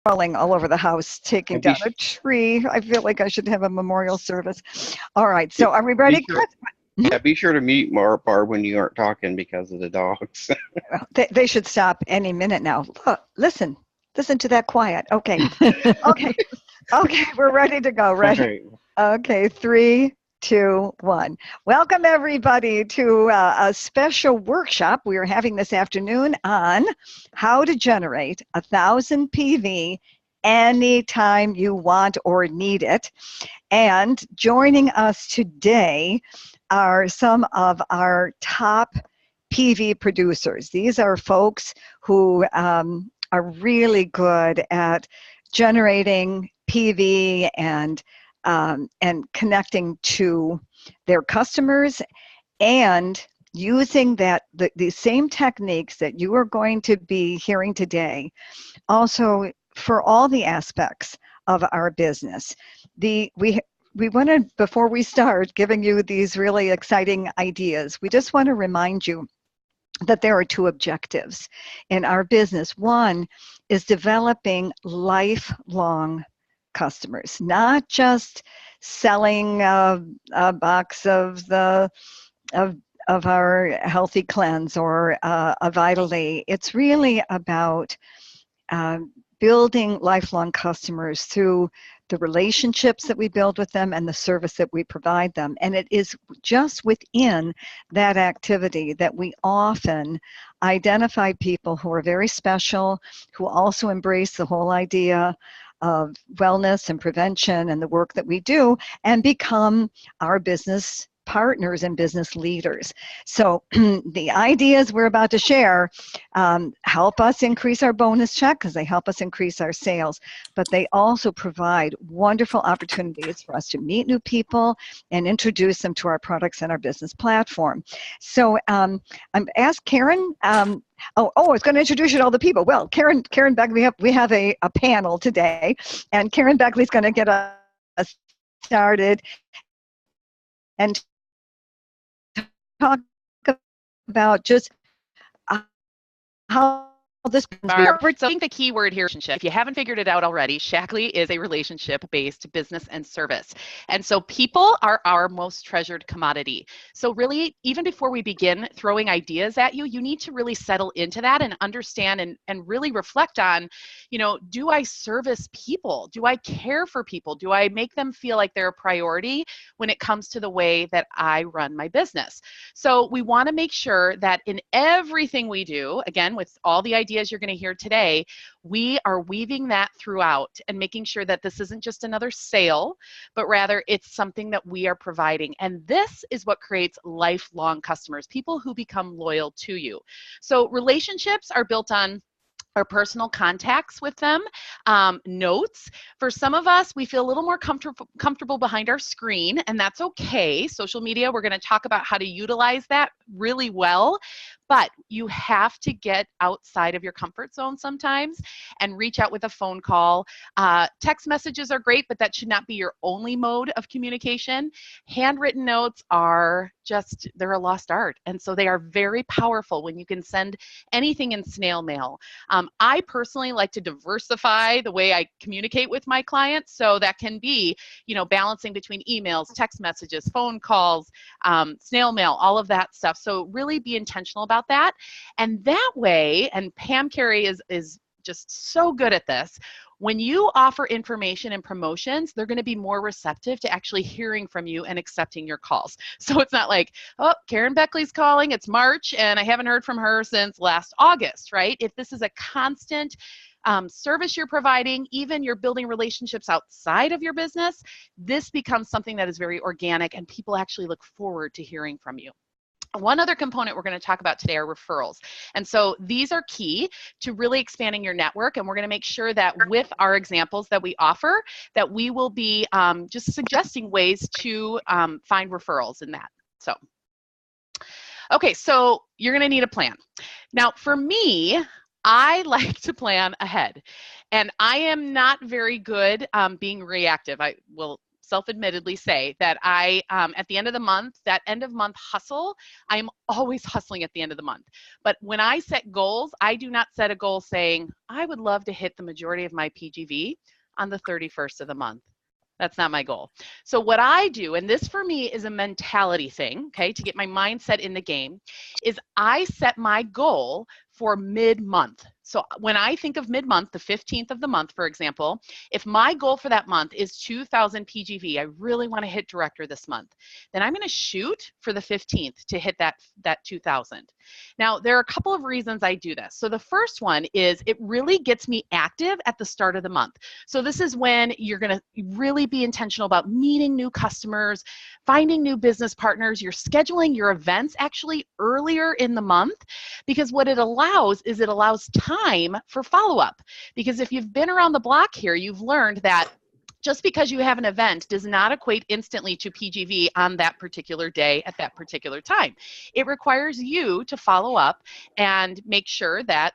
crawling all over the house, taking And be, down a tree. I feel like I should have a memorial service. All right, be so are we ready? sure, yeah, be sure to mute Barb when you aren't talking because of the dogs. They should stop any minute now. Look, listen to that quiet. Okay, okay, okay, we're ready to go. All Ready? right. Okay, 3, 2, 1. Welcome everybody to a special workshop we are having this afternoon on how to generate 1,000 PV anytime you want or need it. And joining us today are some of our top PV producers. These are folks who are really good at generating PV and connecting to their customers and using the same techniques that you are going to be hearing today also for all the aspects of our business. We want to, before we start giving you these really exciting ideas, we just want to remind you that there are two objectives in our business. One is developing lifelong customers, not just selling a box of our Healthy Cleanse or a Vitally. It's really about building lifelong customers through the relationships that we build with them and the service that we provide them. And it is just within that activity that we often identify people who are very special, who also embrace the whole idea of wellness and prevention and the work that we do, and become our business partners and business leaders. So the ideas we're about to share help us increase our bonus check because they help us increase our sales, but they also provide wonderful opportunities for us to meet new people and introduce them to our products and our business platform. So I'm asked Karen, I was going to introduce you to all the people. Well, Karen Beckley, we have a panel today, and Karen Beckley is going to get us started and talk about just how this Barb, so I think the key word here is relationship. If you haven't figured it out already, Shackley is a relationship-based business and service. And so people are our most treasured commodity. So really, even before we begin throwing ideas at you, you need to really settle into that and understand and really reflect on, do I service people? Do I care for people? Do I make them feel like they're a priority when it comes to the way that I run my business? So we want to make sure that in everything we do, again, with all the ideas you're going to hear today, we are weaving that throughout and making sure that this isn't just another sale, but rather it's something that we are providing. And this is what creates lifelong customers, people who become loyal to you. So relationships are built on our personal contacts with them, notes. For some of us, we feel a little more comfortable behind our screen, and that's okay. Social media, we're going to talk about how to utilize that really well, but you have to get outside of your comfort zone sometimes and reach out with a phone call. Text messages are great, but that should not be your only mode of communication. Handwritten notes are they're a lost art. And so they are very powerful when you can send anything in snail mail. I personally like to diversify the way I communicate with my clients. So that can be, balancing between emails, text messages, phone calls, snail mail, all of that stuff. So really be intentional about that. And that way, and Cary is just so good at this, when you offer information and promotions, they're going to be more receptive to actually hearing from you and accepting your calls. So it's not like, oh, Karen Beckley's calling, it's March, and I haven't heard from her since last August, right? If this is a constant service you're providing, even you're building relationships outside of your business, this becomes something that is very organic and people actually look forward to hearing from you. One other component we're going to talk about today are referrals. And so these are key to really expanding your network. And we're going to make sure that with our examples that we offer, that we will be just suggesting ways to find referrals in that. So, okay, so you're going to need a plan. Now, for me, I like to plan ahead. And I am not very good being reactive. I will self-admittedly say that I, at the end of the month, that end of month hustle, I'm always hustling at the end of the month. But when I set goals, I do not set a goal saying, I would love to hit the majority of my PGV on the 31st of the month. That's not my goal. So what I do, and this for me is a mentality thing, okay, to get my mindset in the game, is I set my goal for mid-month. So when I think of mid-month, the 15th of the month, for example, if my goal for that month is 2,000 PGV, I really want to hit director this month, then I'm going to shoot for the 15th to hit that 2,000. Now, there are a couple of reasons I do this. So the first one is it really gets me active at the start of the month. So this is when you're going to really be intentional about meeting new customers, finding new business partners. You're scheduling your events actually earlier in the month, because what it allows is it allows time for follow-up. Because if you've been around the block here, you've learned that just because you have an event does not equate instantly to PGV on that particular day at that particular time. It requires you to follow up and make sure that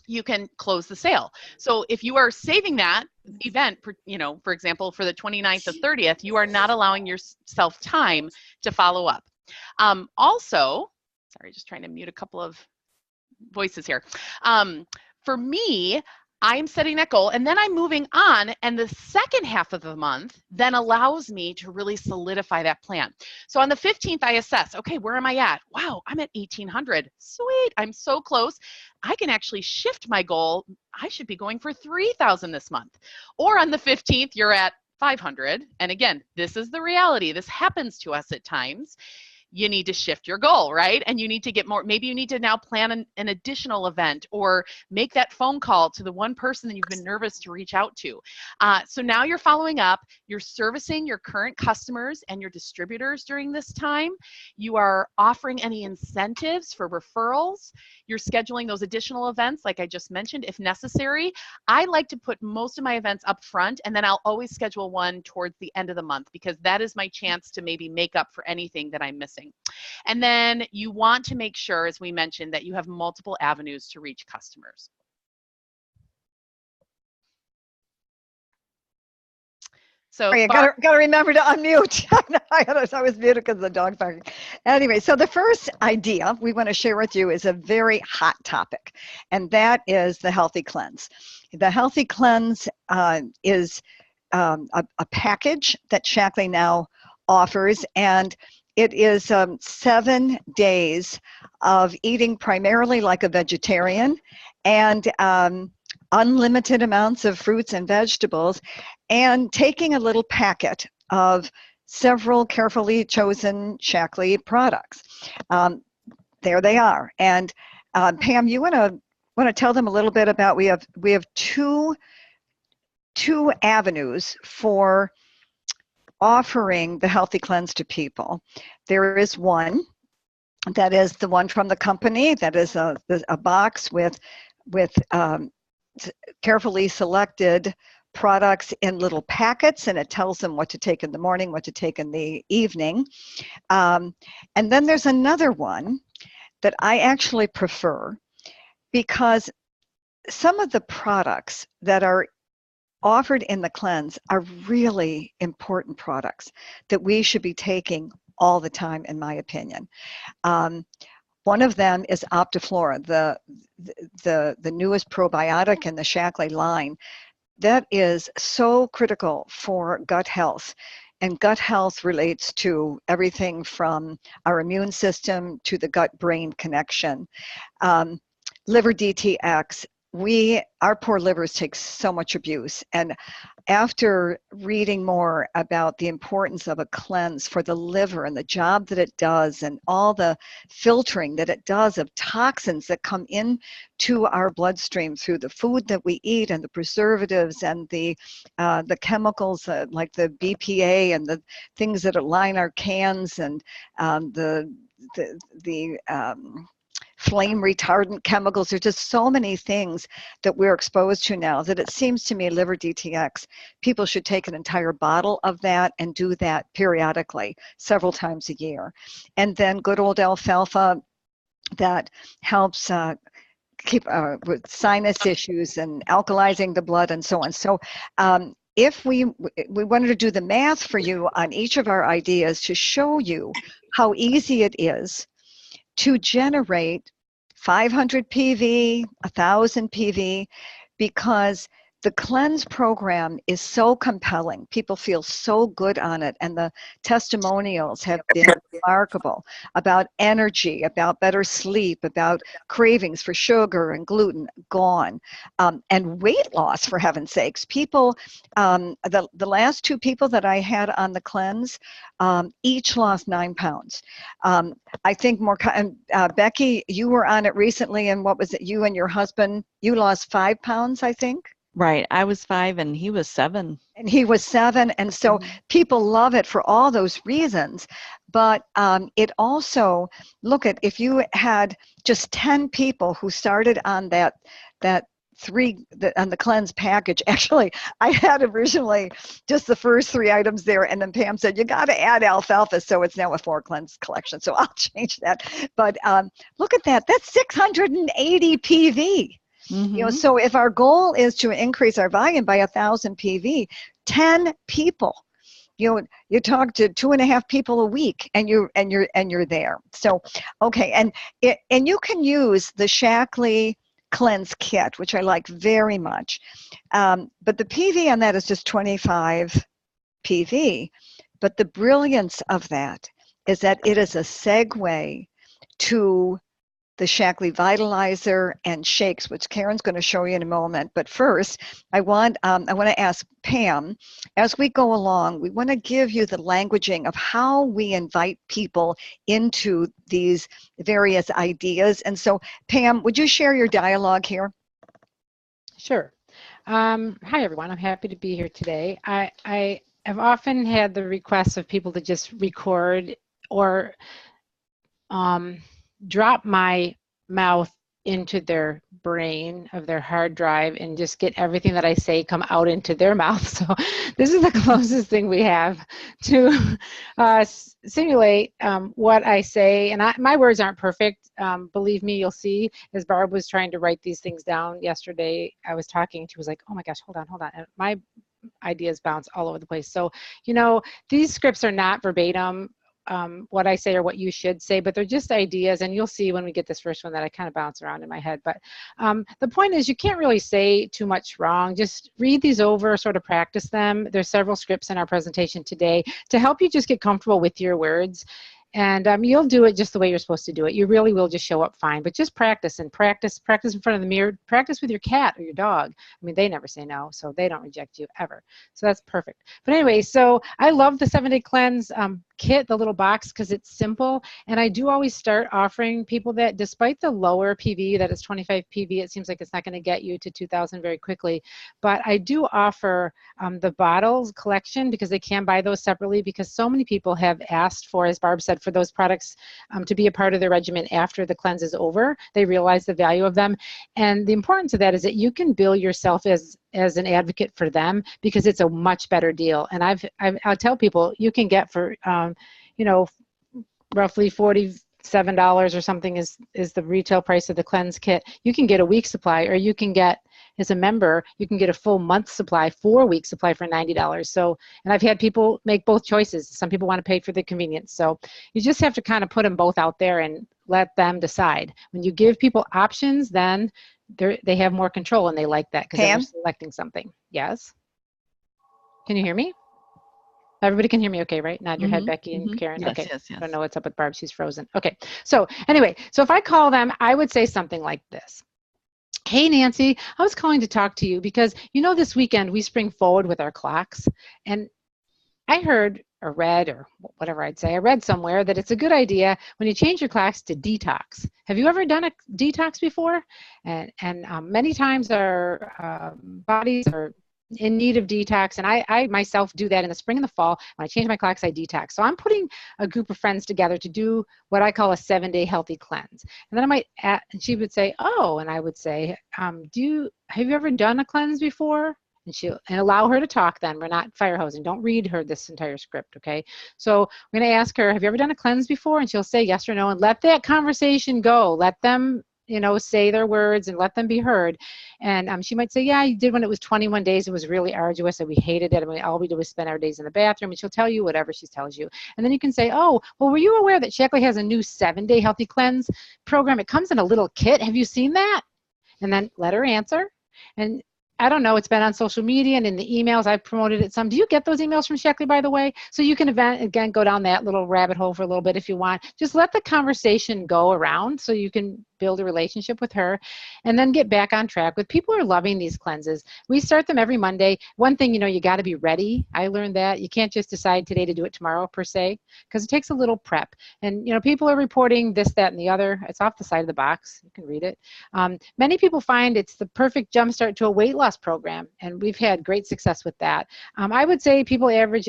you can close the sale. So if you are saving that event, you know, for example, for the 29th or 30th, you are not allowing yourself time to follow up. Also, sorry, just trying to mute a couple of voices here. For me, I'm setting that goal and then I'm moving on, and the second half of the month then allows me to really solidify that plan. So on the 15th, I assess, okay, where am I at? Wow, I'm at 1,800. Sweet, I'm so close. I can actually shift my goal. I should be going for 3,000 this month. Or on the 15th, you're at 500. And again, this is the reality. This happens to us at times. You need to shift your goal, right? And you need to get more, maybe you need to now plan an additional event or make that phone call to the one person that you've been nervous to reach out to. So now you're following up, you're servicing your current customers and your distributors during this time. You are offering any incentives for referrals. You're scheduling those additional events, like I just mentioned, if necessary. I like to put most of my events up front, and then I'll always schedule one towards the end of the month, because that is my chance to maybe make up for anything that I'm missing. And then you want to make sure, as we mentioned, that you have multiple avenues to reach customers. So you gotta remember to unmute. I was muted because of the dog barking. Anyway, so the first idea we want to share with you is a very hot topic, and that is the Healthy Cleanse. The Healthy Cleanse is a package that Shackley now offers, and it is 7 days of eating primarily like a vegetarian, and unlimited amounts of fruits and vegetables, and taking a little packet of several carefully chosen Shackley products. There they are. And Pam, you want to tell them a little bit about, we have two avenues for offering the Healthy Cleanse to people. There is one that is the one from the company, that is a box with carefully selected products in little packets, and it tells them what to take in the morning, what to take in the evening. And then there's another one that I actually prefer, because some of the products that are offered in the cleanse are really important products that we should be taking all the time, in my opinion. One of them is Optiflora, the newest probiotic in the Shackley line. That is so critical for gut health. And gut health relates to everything from our immune system to the gut-brain connection. Liver DTX. Our poor livers take so much abuse, and after reading more about the importance of a cleanse for the liver and the job that it does, and all the filtering that it does of toxins that come into our bloodstream through the food that we eat, and the preservatives, and the chemicals like the BPA and the things that line our cans, and the flame retardant chemicals. There's just so many things that we're exposed to now that it seems to me liver DTX, people should take an entire bottle of that and do that periodically, several times a year. And then good old alfalfa that helps keep with sinus issues and alkalizing the blood and so on. So if we wanted to do the math for you on each of our ideas to show you how easy it is to generate 500 PV, 1,000 PV, because the cleanse program is so compelling. People feel so good on it, and the testimonials have been remarkable about energy, about better sleep, about cravings for sugar and gluten gone, and weight loss, for heaven's sakes. People, the last 2 people that I had on the cleanse, each lost 9 pounds. I think more, Becky, you were on it recently, and what was it, you and your husband, you lost 5 pounds, I think? Right. I was 5 and he was 7. And he was 7. And so people love it for all those reasons. But it also, look at, if you had just 10 people who started on that on the cleanse package. Actually, I had originally just the first 3 items there, and then Pam said, you got to add alfalfa, so it's now a 4 cleanse collection. So I'll change that. But look at that. That's 680 PV. You know, so if our goal is to increase our volume by 1,000 PV, 10 people, you talk to 2.5 people a week, and you're there. So, okay, and you can use the Shackley Cleanse Kit, which I like very much, but the PV on that is just 25 PV. But the brilliance of that is that it is a segue to the Shackley Vitalizer and shakes, which Karen's going to show you in a moment. But first, I want to ask Pam, as we go along, we want to give you the languaging of how we invite people into these various ideas. And so, Pam, would you share your dialogue here? Sure. Hi, everyone. I'm happy to be here today. I have often had the requests of people to just record or drop my mouth into their brain of their hard drive and just get everything that I say come out into their mouth. So this is the closest thing we have to simulate what I say. And my words aren't perfect. Believe me, you'll see. As Barb was trying to write these things down yesterday, I was talking, she was like, oh my gosh, hold on. And my ideas bounce all over the place. So, these scripts are not verbatim what I say or what you should say, but they're just ideas, and you'll see when we get this first one that I kind of bounce around in my head. But the point is, you can't really say too much wrong. Just read these over, sort of practice them. There's several scripts in our presentation today to help you just get comfortable with your words. And you'll do it just the way you're supposed to do it. You really will just show up fine, but just practice in front of the mirror, practice with your cat or your dog. I mean, they never say no, so they don't reject you ever. So that's perfect. But anyway, so I love the 7-Day Cleanse kit, the little box, because it's simple. And I do always start offering people that, despite the lower PV, that is 25 PV, it seems like it's not going to get you to 2,000 very quickly. But I do offer the bottles collection, because they can buy those separately, because so many people have asked for, as Barb said, for those products to be a part of their regimen after the cleanse is over. They realize the value of them. And the importance of that is that you can bill yourself as an advocate for them, because it's a much better deal. And I'll tell people, you can get for, roughly $47 or something is the retail price of the cleanse kit. You can get a week's supply, or you can get, as a member, you can get a full month's supply, 4-week supply for $90. So, and I've had people make both choices. Some people want to pay for the convenience. So you just have to kind of put them both out there and let them decide. When you give people options, then they have more control, and they like that because they're selecting something. Yes? Can you hear me? Everybody can hear me okay, right? Nod your head, Becky and Karen. Yes, okay. yes. I don't know what's up with Barb. She's frozen. Okay. So anyway, so if I call them, I would say something like this. Hey, Nancy, I was calling to talk to you because, this weekend we spring forward with our clocks. And I heard or read, or whatever I'd say, I read somewhere that it's a good idea when you change your clocks to detox. Have you ever done a detox before? And many times our bodies are in need of detox, and I myself do that in the spring and the fall. When I change my clocks, I detox. So I'm putting a group of friends together to do what I call a 7-day healthy cleanse. And then I might and she would say, oh, and I would say, have you ever done a cleanse before? And allow her to talk. Then we're not fire hosing. Don't read her this entire script, okay? So I'm going to ask her, have you ever done a cleanse before? And she'll say yes or no, and let that conversation go. Let them say their words and let them be heard. And she might say, yeah, you did when it was 21 days. It was really arduous and we hated it. And all we did was spend our days in the bathroom. And she'll tell you whatever she tells you. And then you can say, oh, well, were you aware that Shackley has a new 7-day healthy cleanse program? It comes in a little kit. Have you seen that? And then let her answer. And I don't know, it's been on social media and in the emails. I've promoted it some. Do you get those emails from Shackley, by the way? So you can, again, go down that little rabbit hole for a little bit if you want. Just let the conversation go around so you can build a relationship with her and then get back on track with. People are loving these cleanses. We start them every Monday. One thing, you got to be ready. I learned that. You can't just decide today to do it tomorrow, per se, because it takes a little prep. And, people are reporting this, that, and the other. It's off the side of the box. You can read it. Many people find it's the perfect jumpstart to a weight loss program, and we've had great success with that. I would say people average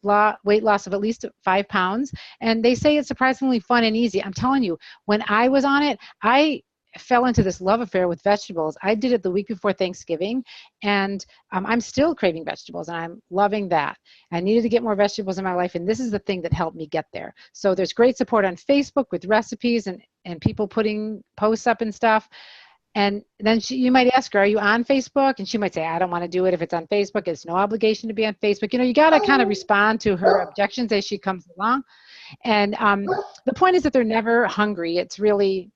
weight loss of at least 5 pounds, and they say it's surprisingly fun and easy. I'm telling you, when I was on it, I fell into this love affair with vegetables. I did it the week before Thanksgiving, and I'm still craving vegetables, and I'm loving that. I needed to get more vegetables in my life, and this is the thing that helped me get there. So there's great support on Facebook with recipes and people putting posts up and stuff. And then you might ask her, are you on Facebook? And she might say, I don't want to do it if it's on Facebook. It's no obligation to be on Facebook. You got to kind of respond to her objections as she comes along. And the point is that they're never hungry. It's really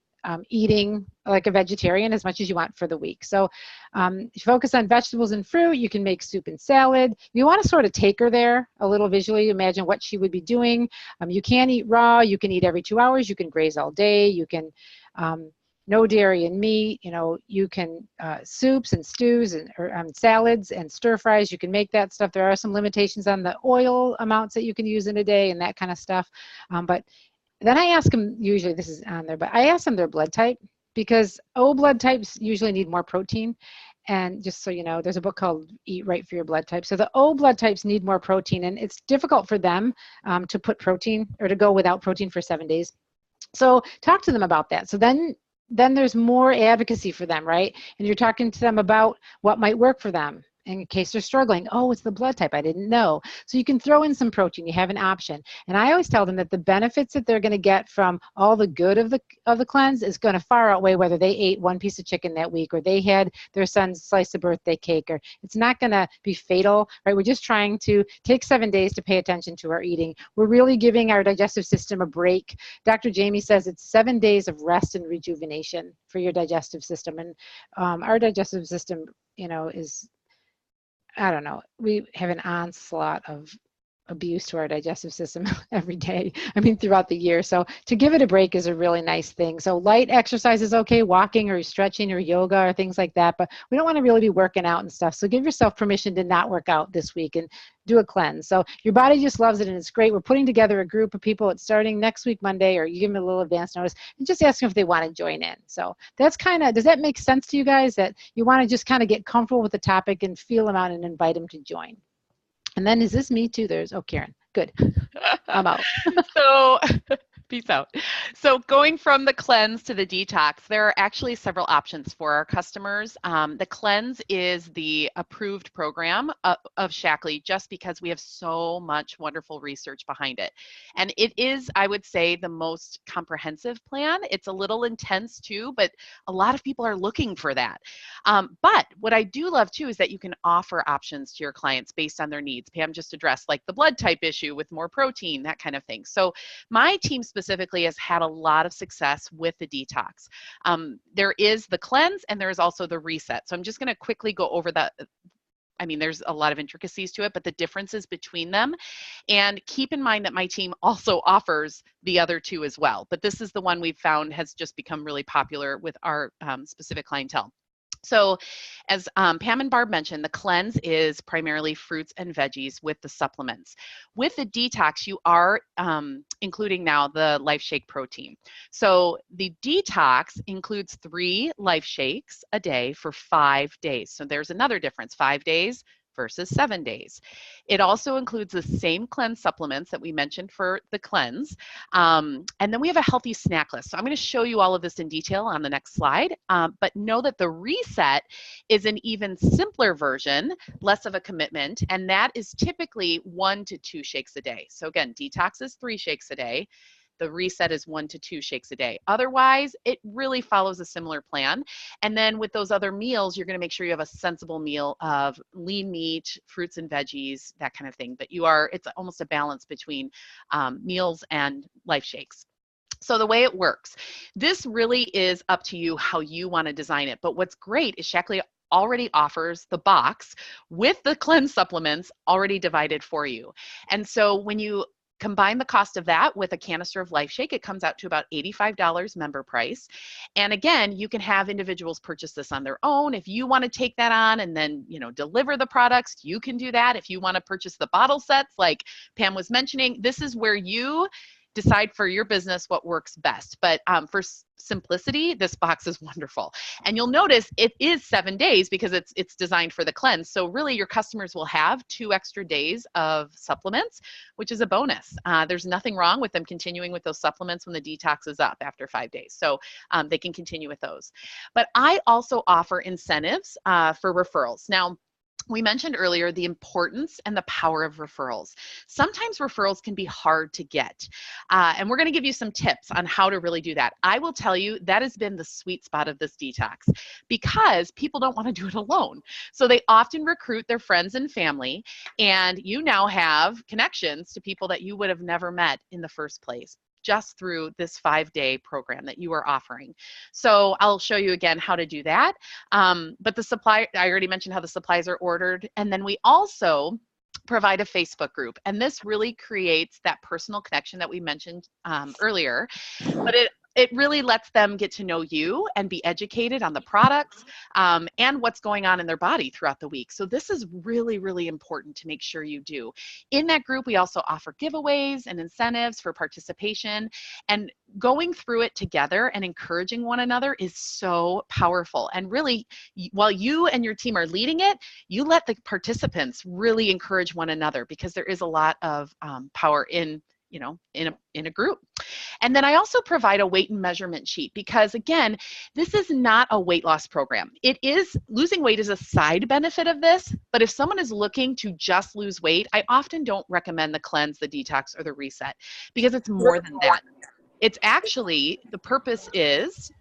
eating like a vegetarian as much as you want for the week. So if you focus on vegetables and fruit, you can make soup and salad. You want to sort of take her there a little visually, imagine what she would be doing. You can eat raw. You can eat every 2 hours. You can graze all day. You can no dairy and meat. You can soups and stews and salads and stir fries. You can make that stuff. There are some limitations on the oil amounts that you can use in a day and that kind of stuff. But then I ask them, usually this is on there, but I ask them their blood type, because O blood types usually need more protein. And just so you know, there's a book called Eat Right for Your Blood Type. So the O blood types need more protein, and it's difficult for them to put protein or to go without protein for 7 days. So talk to them about that. So then there's more advocacy for them, right? And you're talking to them about what might work for them in case they're struggling. Oh, it's the blood type. I didn't know. So you can throw in some protein. You have an option. And I always tell them that the benefits that they're going to get from all the good of the cleanse is going to far outweigh whether they ate 1 piece of chicken that week or they had their son's slice of birthday cake, or it's not going to be fatal, right? We're just trying to take 7 days to pay attention to our eating. We're really giving our digestive system a break. Dr. Jamie says it's 7 days of rest and rejuvenation for your digestive system. And our digestive system, is, I don't know, we have an onslaught of abuse to our digestive system every day. I mean, throughout the year. So to give it a break is a really nice thing. So light exercise is okay, walking or stretching or yoga or things like that, but we don't want to really be working out and stuff. So give yourself permission to not work out this week and do a cleanse. So your body just loves it and it's great. We're putting together a group of people. It's starting next week, Monday, or you give them a little advance notice and just ask them if they want to join in. So that's kind of, does that make sense to you guys, that you want to just kind of get comfortable with the topic and feel them out and invite them to join? And then is this me too? Karen. Good. I'm out. So peace out. So going from the cleanse to the detox, there are actually several options for our customers. The cleanse is the approved program of Shackley just because we have so much wonderful research behind it. And it is, I would say, the most comprehensive plan. It's a little intense too, but a lot of people are looking for that. But what I do love too is that you can offer options to your clients based on their needs. Pam just addressed like the blood type issue with more protein, that kind of thing. So my team specifically has had a lot of success with the detox. There is the cleanse and there is also the reset. So I'm just going to quickly go over that. I mean, there's a lot of intricacies to it, but the differences between them. And keep in mind that my team also offers the other two as well. But this is the one we've found has just become really popular with our specific clientele. So as Pam and Barb mentioned, the cleanse is primarily fruits and veggies with the supplements. With the detox, you are including now the Life Shake protein. So the detox includes 3 Life Shakes a day for 5 days. So there's another difference, 5 days versus 7 days. It also includes the same cleanse supplements that we mentioned for the cleanse. And then we have a healthy snack list. So I'm going to show you all of this in detail on the next slide. But know that the reset is an even simpler version, less of a commitment. And that is typically 1 to 2 shakes a day. So again, detox is 3 shakes a day. The reset is 1 to 2 shakes a day. Otherwise, it really follows a similar plan. And then with those other meals, you're going to make sure you have a sensible meal of lean meat, fruits and veggies, that kind of thing. But it's almost a balance between meals and life shakes. So the way it works, this really is up to you how you want to design it. But what's great is Shackley already offers the box with the cleanse supplements already divided for you. And so when you combine the cost of that with a canister of Life Shake, it comes out to about $85 member price. And again, you can have individuals purchase this on their own. If you want to take that on and then, deliver the products, you can do that. If you want to purchase the bottle sets, like Pam was mentioning, this is where you decide for your business what works best. But for simplicity, this box is wonderful. And you'll notice it is 7 days because it's designed for the cleanse. So really your customers will have 2 extra days of supplements, which is a bonus. There's nothing wrong with them continuing with those supplements when the detox is up after 5 days. So they can continue with those. But I also offer incentives for referrals. Now, we mentioned earlier the importance and the power of referrals. Sometimes referrals can be hard to get. And we're going to give you some tips on how to really do that. I will tell you that has been the sweet spot of this detox because people don't want to do it alone. So they often recruit their friends and family, and you now have connections to people that you would have never met in the first place, just through this 5-day program that you are offering. So I'll show you again how to do that. But the supply, I already mentioned how the supplies are ordered. And then we also provide a Facebook group. And this really creates that personal connection that we mentioned earlier. But it really lets them get to know you and be educated on the products and what's going on in their body throughout the week. So this is really, really important to make sure you do. In that group, we also offer giveaways and incentives for participation. And going through it together and encouraging one another is so powerful. And really, while you and your team are leading it, you let the participants really encourage one another because there is a lot of power in a group. And then I also provide a weight and measurement sheet because, again, this is not a weight loss program. Losing weight is a side benefit of this, but if someone is looking to just lose weight, I often don't recommend the cleanse, the detox, or the reset because it's more than that. It's actually, the purpose is,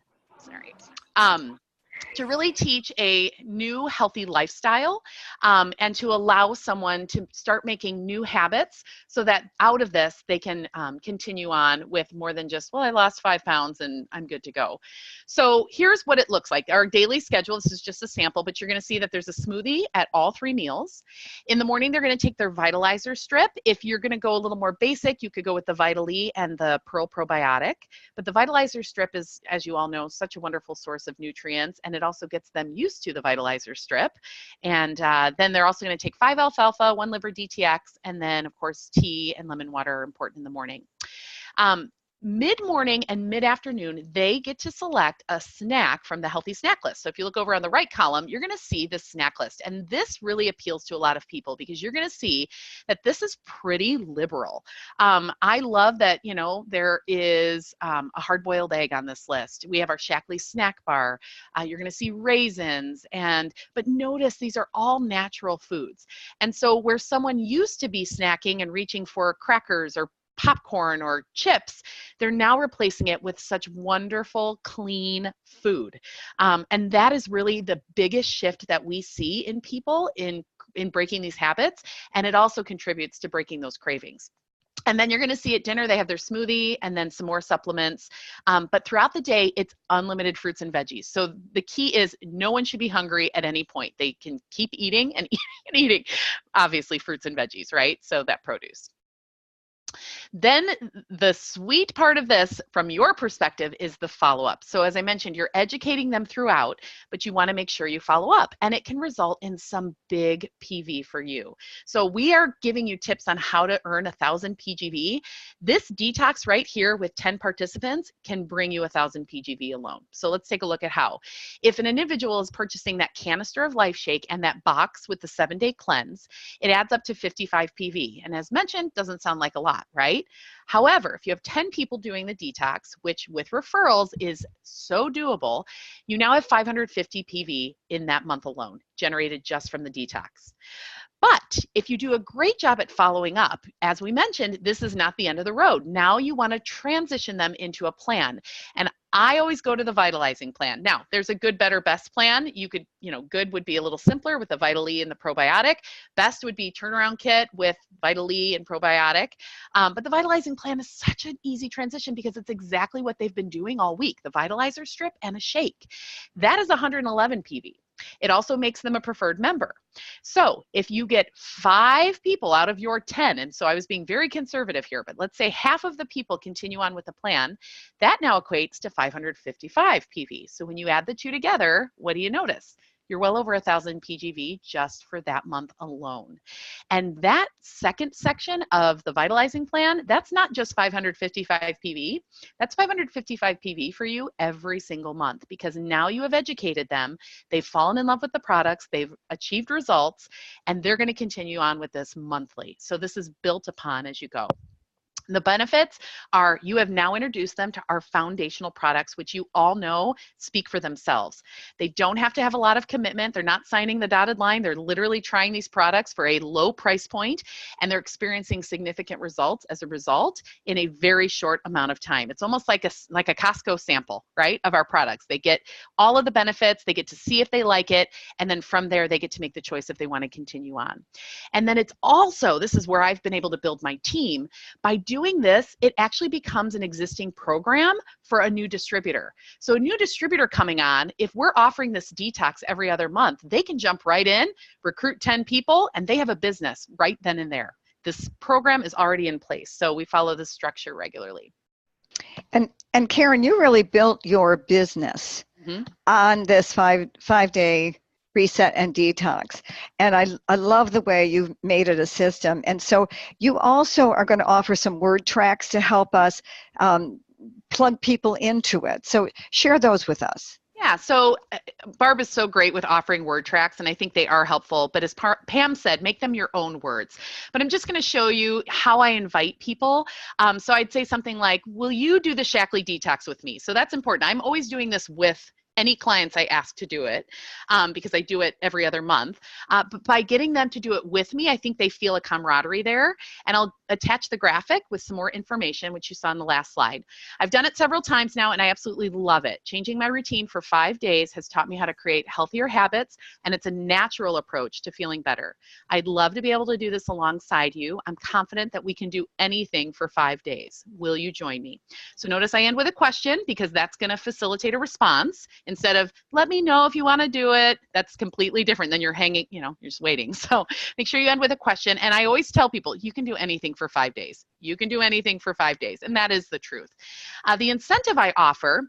to really teach a new healthy lifestyle and to allow someone to start making new habits so that out of this they can continue on with more than just, well, I lost 5 pounds and I'm good to go. So here's what it looks like. Our daily schedule, this is just a sample, but you're going to see that there's a smoothie at all 3 meals. In the morning, they're going to take their Vitalizer strip. If you're going to go a little more basic, you could go with the Vital-E and the Pearl Probiotic. But the Vitalizer strip is, as you all know, such a wonderful source of nutrients, and it also gets them used to the Vitalizer strip. And then they're also going to take 5 alfalfa, 1 liver DTX, and then, of course, tea and lemon water are important in the morning. Mid-morning and mid-afternoon, they get to select a snack from the healthy snack list. So if you look over on the right column, you're going to see this snack list. And this really appeals to a lot of people because you're going to see that this is pretty liberal. I love that, there is a hard-boiled egg on this list. We have our Shackley snack bar. You're going to see raisins. But notice these are all natural foods. And so where someone used to be snacking and reaching for crackers or popcorn or chips, they're now replacing it with such wonderful, clean food. And that is really the biggest shift that we see in people in breaking these habits. And it also contributes to breaking those cravings. And then you're going to see at dinner, they have their smoothie and then some more supplements. But throughout the day, it's unlimited fruits and veggies. So the key is no one should be hungry at any point. They can keep eating and eating and eating, obviously, fruits and veggies, right? So that produce. Then the sweet part of this from your perspective is the follow-up. So as I mentioned, you're educating them throughout, but you want to make sure you follow up, and it can result in some big PV for you. So we are giving you tips on how to earn 1,000 PGV. This detox right here with 10 participants can bring you 1,000 PGV alone. So let's take a look at how. If an individual is purchasing that canister of Life Shake and that box with the 7-day cleanse, it adds up to 55 PV. And as mentioned, doesn't sound like a lot. lot, right? However, if you have 10 people doing the detox, which with referrals is so doable, you now have 550 PV in that month alone, generated just from the detox. But if you do a great job at following up, as we mentioned, this is not the end of the road. Now you want to transition them into a plan. And I always go to the vitalizing plan. Now, there's a good, better, best plan. You could, good would be a little simpler with the Vital E and the probiotic. Best would be turnaround kit with Vital E and probiotic. But the vitalizing plan is such an easy transition because it's exactly what they've been doing all week, the vitalizer strip and a shake. That is 111 PV. It also makes them a preferred member. So if you get 5 people out of your 10, and so I was being very conservative here, but let's say half of the people continue on with the plan, that now equates to 555 PV. So when you add the two together, what do you notice? You're well over 1,000 PGV just for that month alone. And that second section of the vitalizing plan, that's not just 555 PV, that's 555 PV for you every single month, because now you have educated them, they've fallen in love with the products, they've achieved results, and they're going to continue on with this monthly. So this is built upon as you go. The benefits are you have now introduced them to our foundational products, which you all know speak for themselves. They don't have to have a lot of commitment. They're not signing the dotted line. They're literally trying these products for a low price point, and they're experiencing significant results as a result in a very short amount of time. It's almost like a Costco sample, right, of our products. They get all of the benefits. They get to see if they like it, and then from there, they get to make the choice if they want to continue on. And then it's also, this is where I've been able to build my team, by doing this, it actually becomes an existing program for a new distributor. So a new distributor coming on, if we're offering this detox every other month, they can jump right in, recruit 10 people, and they have a business right then and there. This program is already in place. So we follow this structure regularly. And Karen, you really built your business on this five-day reset and detox. And I love the way you made it a system. And so you also are going to offer some word tracks to help us plug people into it. So share those with us. Yeah, so Barb is so great with offering word tracks, and I think they are helpful. But as Pam said, make them your own words. But I'm just going to show you how I invite people. So I'd say something like, will you do the Shackley detox with me? So that's important. I'm always doing this with any clients I ask to do it because I do it every other month. But by getting them to do it with me, I think they feel a camaraderie there. And I'll attach the graphic with some more information, which you saw in the last slide. I've done it several times now, and I absolutely love it. Changing my routine for 5 days has taught me how to create healthier habits, and it's a natural approach to feeling better. I'd love to be able to do this alongside you. I'm confident that we can do anything for 5 days. Will you join me? So notice I end with a question because that's going to facilitate a response. Instead of, let me know if you want to do it, that's completely different than you're hanging, you're just waiting. So make sure you end with a question. And I always tell people, you can do anything for 5 days. You can do anything for 5 days. And that is the truth. The incentive I offer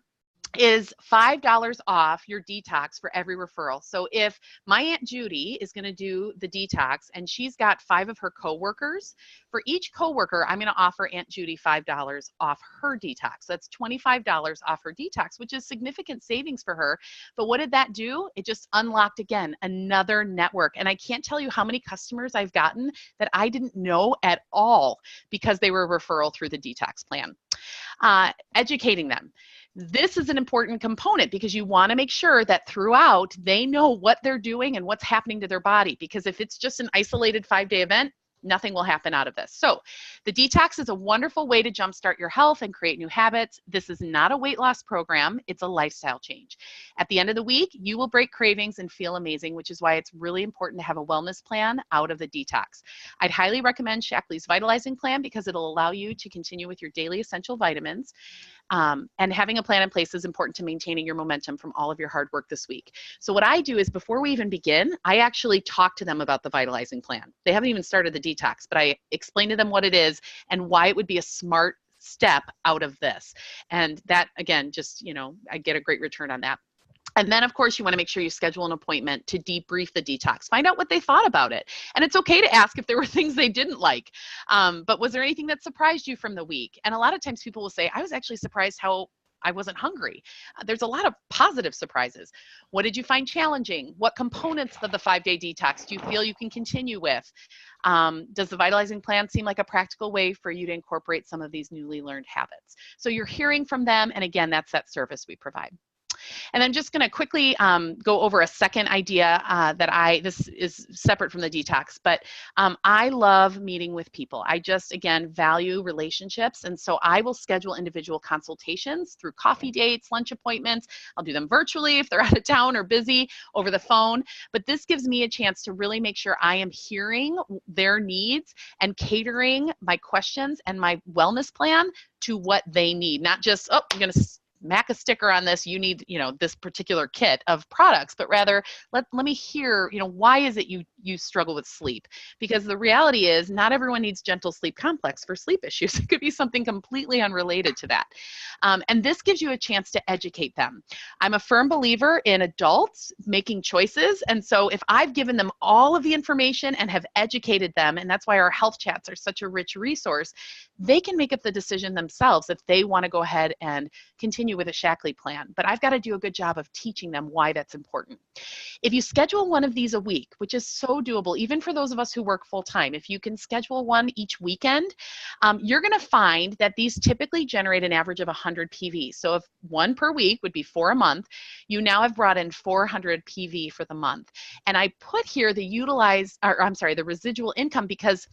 is $5 off your detox for every referral. So if my Aunt Judy is going to do the detox and she's got 5 of her coworkers, for each coworker, I'm going to offer Aunt Judy $5 off her detox. That's $25 off her detox, which is significant savings for her. But what did that do? It just unlocked, again, another network. And I can't tell you how many customers I've gotten that I didn't know at all because they were a referral through the detox plan. Educating them. This is an important component because you want to make sure that throughout they know what they're doing and what's happening to their body, because if it's just an isolated 5-day event, nothing will happen out of this. So the detox is a wonderful way to jumpstart your health and create new habits. This is not a weight loss program. It's a lifestyle change. At the end of the week, you will break cravings and feel amazing, which is why it's really important to have a wellness plan out of the detox. I'd highly recommend Shackley's Vitalizing Plan because it'll allow you to continue with your daily essential vitamins. And having a plan in place is important to maintaining your momentum from all of your hard work this week. So what I do is before we even begin, I actually talk to them about the Vitalizing Plan. They haven't even started the detox, but I explain to them what it is and why it would be a smart step out of this. And that, again, just, I get a great return on that. And then, of course, you want to make sure you schedule an appointment to debrief the detox. Find out what they thought about it. And it's okay to ask if there were things they didn't like. But was there anything that surprised you from the week? And a lot of times people will say, I was actually surprised how wasn't hungry. There's a lot of positive surprises. What did you find challenging? What components of the 5-day detox do you feel you can continue with? Does the vitalizing plan seem like a practical way for you to incorporate some of these newly learned habits? So you're hearing from them, and again, that's that service we provide. And I'm just going to quickly go over a second idea this is separate from the detox, but I love meeting with people. I just, again, value relationships. And so I will schedule individual consultations through coffee dates, lunch appointments. I'll do them virtually if they're out of town or busy, over the phone. But this gives me a chance to really make sure I am hearing their needs and catering my questions and my wellness plan to what they need. Not just, oh, I'm going to smack a sticker on this, you need, this particular kit of products, but rather let me hear, why is it you struggle with sleep? Because the reality is not everyone needs Gentle Sleep Complex for sleep issues. It could be something completely unrelated to that. And this gives you a chance to educate them. I'm a firm believer in adults making choices. And so if I've given them all of the information and have educated them, and that's why our health chats are such a rich resource, they can make up the decision themselves if they want to go ahead and continue with a Shaklee plan. But I've got to do a good job of teaching them why that's important. If you schedule one of these a week, which is so doable, even for those of us who work full time, if you can schedule one each weekend, you're going to find that these typically generate an average of 100 PV. So if one per week would be 4 a month, you now have brought in 400 PV for the month. And I put here the residual income because,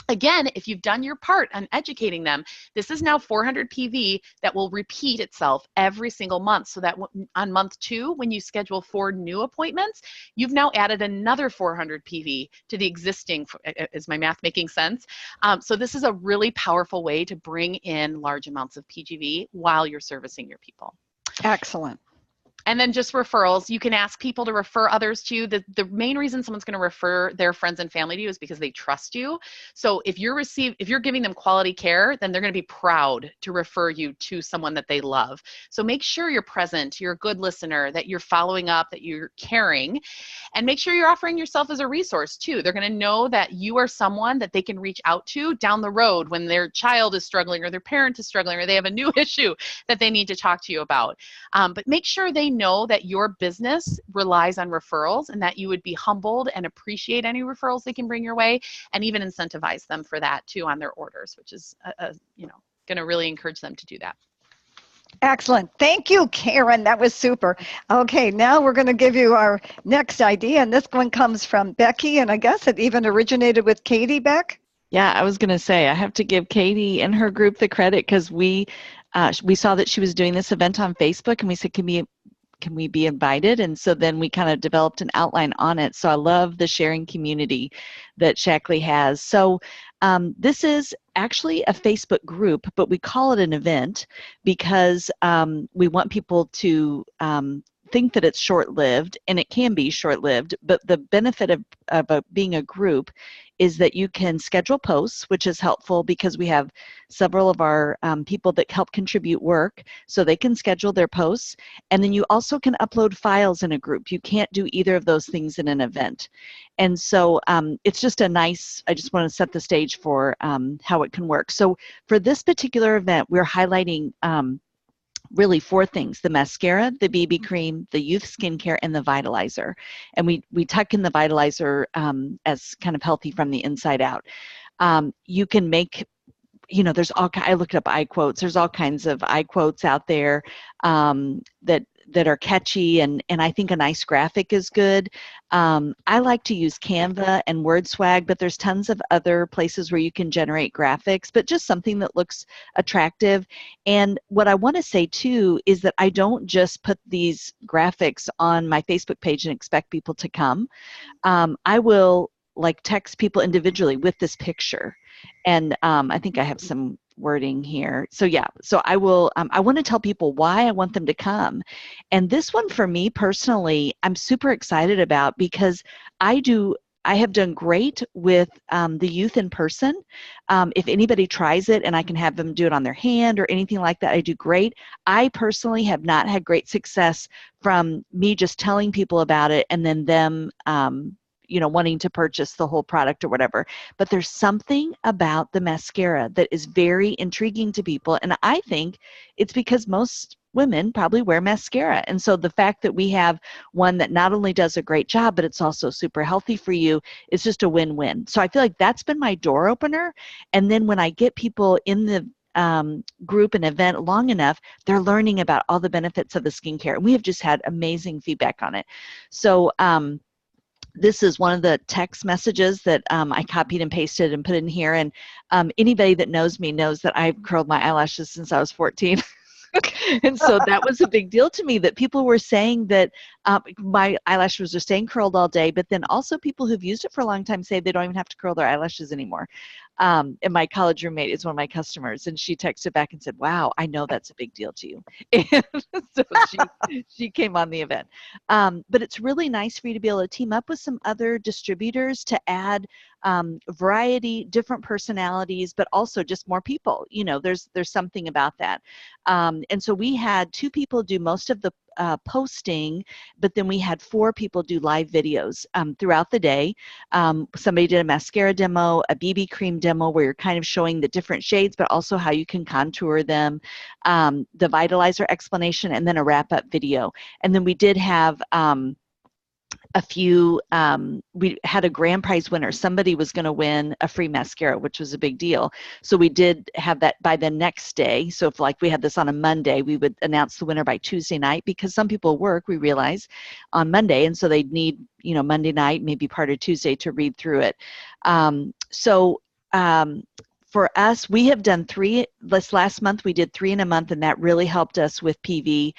again, if you've done your part on educating them, this is now 400 PV that will repeat itself every single month. So that on month 2, when you schedule 4 new appointments, you've now added another 400 PV to the existing. Is my math making sense? So this is a really powerful way to bring in large amounts of PGV while you're servicing your people. Excellent. And then just referrals. You can ask people to refer others to you. The main reason someone's going to refer their friends and family to you is because they trust you. So if you're giving them quality care, then they're going to be proud to refer you to someone that they love. So make sure you're present, you're a good listener, that you're following up, that you're caring, and make sure you're offering yourself as a resource too. They're going to know that you are someone that they can reach out to down the road when their child is struggling or their parent is struggling or they have a new issue that they need to talk to you about. But make sure they know that your business relies on referrals and that you would be humbled and appreciate any referrals they can bring your way, and even incentivize them for that too on their orders, which is going to really encourage them to do that. Excellent. Thank you, Karen. That was super. Okay, now we're going to give you our next idea, and this one comes from Becky, and I guess it even originated with Katie, Beck? Yeah, I was going to say, I have to give Katie and her group the credit because we saw that she was doing this event on Facebook, and we said, can we be invited? And so then we kind of developed an outline on it. So I love the sharing community that Shaklee has. So this is actually a Facebook group, but we call it an event because we want people to think that it's short-lived, and it can be short-lived, but the benefit of being a group is that you can schedule posts, which is helpful because we have several of our people that help contribute work, so they can schedule their posts, and then you also can upload files in a group. You can't do either of those things in an event. And so it's just I just want to set the stage for how it can work. So for this particular event, we're highlighting really 4 things: the mascara, the BB cream, the youth skincare, and the vitalizer. And we tuck in the vitalizer as kind of healthy from the inside out. You can make, I looked up eye quotes. There's all kinds of eye quotes out there that are catchy, and I think a nice graphic is good. I like to use Canva and WordSwag, but there's tons of other places where you can generate graphics, but just something that looks attractive. And what I want to say too is that I don't just put these graphics on my Facebook page and expect people to come. I will text people individually with this picture. And I think I have some wording here. So yeah, so I will, I want to tell people why I want them to come. And this one for me personally, I'm super excited about because I have done great with the youth in person. If anybody tries it and I can have them do it on their hand or anything like that, I do great. I personally have not had great success from me just telling people about it and then them wanting to purchase the whole product or whatever. But there's something about the mascara that is very intriguing to people. And I think it's because most women probably wear mascara. And so the fact that we have one that not only does a great job, but it's also super healthy for you is just a win-win. So I feel like that's been my door opener. And then when I get people in the group and event long enough, they're learning about all the benefits of the skincare. And we have just had amazing feedback on it. So this is one of the text messages that I copied and pasted and put in here. And anybody that knows me knows that I've curled my eyelashes since I was 14. And so that was a big deal to me, that people were saying that my eyelashes are staying curled all day, but then also people who've used it for a long time say they don't even have to curl their eyelashes anymore. And my college roommate is one of my customers, and she texted back and said, wow, I know that's a big deal to you. And so she came on the event. But it's really nice for you to be able to team up with some other distributors to add variety, different personalities, but also just more people. You know, there's something about that. And so we had 2 people do most of the posting, but then we had 4 people do live videos throughout the day. Somebody did a mascara demo, a BB cream demo where you're kind of showing the different shades, but also how you can contour them, the vitalizer explanation, and then a wrap-up video. And then we did have a few, we had a grand prize winner. Somebody was going to win a free mascara, which was a big deal. So we did have that by the next day. So if like we had this on a Monday, we would announce the winner by Tuesday night, because some people work, we realize, on Monday. And so they'd need, you know, Monday night, maybe part of Tuesday to read through it. For us, we have done 3. This last month, we did 3 in a month, and that really helped us with PV.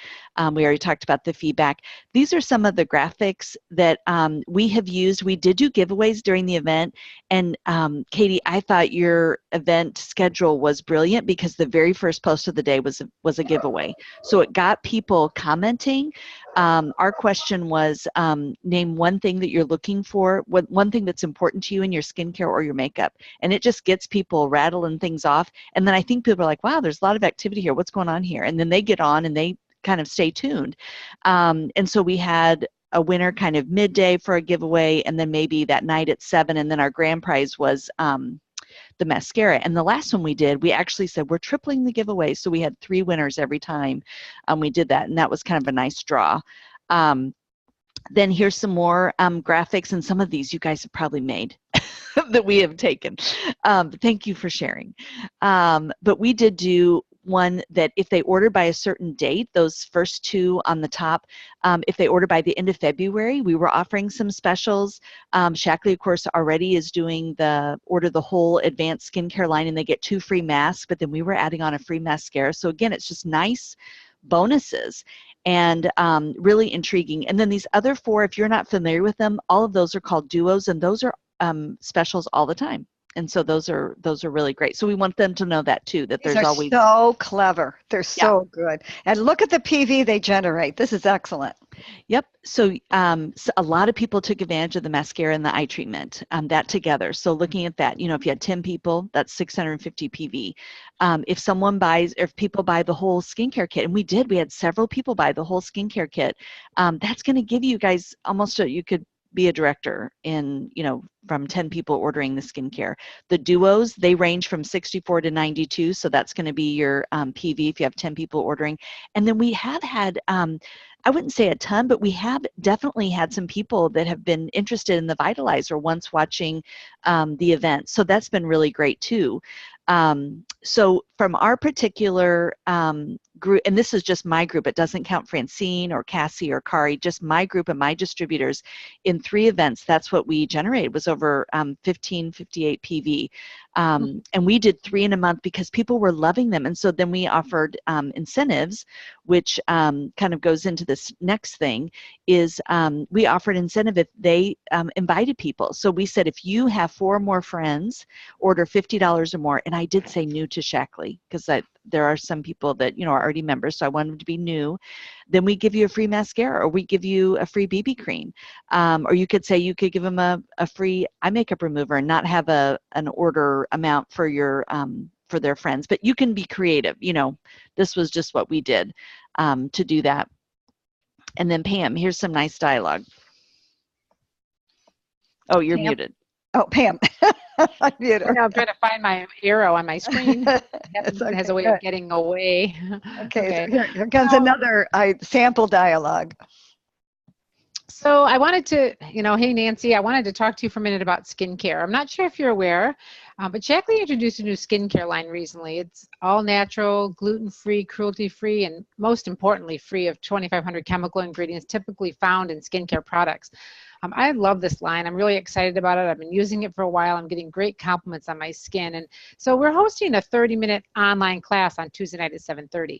We already talked about the feedback. These are some of the graphics that we have used. We did do giveaways during the event. And Katie, I thought your event schedule was brilliant, because the very first post of the day was a giveaway. So it got people commenting. Our question was, name one thing that you're looking for, one thing that's important to you in your skincare or your makeup. And it just gets people rattling things off. And then I think people are like, wow, there's a lot of activity here. What's going on here? And then they get on and they kind of stay tuned. And so we had a winner kind of midday for a giveaway, and then maybe that night at 7. And then our grand prize was the mascara. And the last one we did, we actually said we're tripling the giveaway. So we had 3 winners every time we did that. And that was kind of a nice draw. Then here's some more graphics, and some of these you guys have probably made that we have taken. Thank you for sharing. But we did do one that if they order by a certain date, those first 2 on the top, if they order by the end of February, we were offering some specials. Shackley, of course, already is doing order the whole advanced skincare line, and they get 2 free masks, but then we were adding on a free mascara. So again, it's just nice bonuses and really intriguing. And then these other 4, if you're not familiar with them, all of those are called duos, and those are specials all the time. And so those are really great. So we want them to know that too, that there's always so clever. They're so good. And look at the PV they generate. This is excellent. Yep. So, so a lot of people took advantage of the mascara and the eye treatment, that together. So looking at that, you know, if you had 10 people, that's 650 PV. If someone buys, or if people buy the whole skincare kit, and we had several people buy the whole skincare kit, that's going to give you guys almost you could be a director in, you know, from 10 people ordering the skincare. The duos, they range from 64 to 92. So that's going to be your PV if you have 10 people ordering. And then we have had, I wouldn't say a ton, but we have definitely had some people that have been interested in the vitalizer once watching the event. So that's been really great too. So from our particular group, and this is just my group, it doesn't count Francine or Cassie or Cary, just my group and my distributors, in 3 events, that's what we generated, was over 1558 PV. And we did 3 in a month because people were loving them. And so then we offered incentives, which kind of goes into this next thing, is we offered incentive if they invited people. So we said, if you have 4 more friends, order $50 or more. And I did say new to Shackley, because there are some people that, you know, are already members, so I want them to be new. Then we give you a free mascara, or we give you a free BB cream. Or you could say you could give them a free eye makeup remover and not have an order amount for your for their friends. But you can be creative. You know, this was just what we did to do that. And then Pam, here's some nice dialogue. Oh, you're Pam? muted. Oh, Pam. I mute I her. know I'm trying to find my arrow on my screen. It's It has okay, a way good. of getting away. Okay, so Okay. here comes So, another sample dialogue. so I wanted to, hey Nancy, I wanted to talk to you for a minute about skincare. I'm not sure if you're aware, but Shackley introduced a new skincare line recently. It's all natural, gluten-free, cruelty-free, and most importantly, free of 2,500 chemical ingredients typically found in skincare products. I love this line. I'm really excited about it. I've been using it for a while. I'm getting great compliments on my skin. And so we're hosting a 30-minute online class on Tuesday night at 7:30.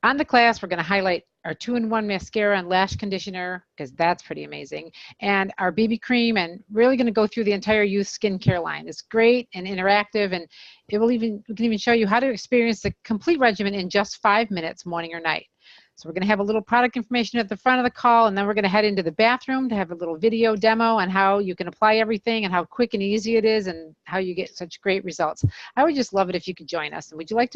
On the class, we're going to highlight our 2-in-1 mascara and lash conditioner, because that's pretty amazing, and our BB cream, and really going to go through the entire youth skincare line. It's great and interactive, and we can even show you how to experience the complete regimen in just 5 minutes, morning or night. So we're going to have a little product information at the front of the call, and then we're going to head into the bathroom to have a little video demo on how you can apply everything and how quick and easy it is and how you get such great results. I would just love it if you could join us. And would you like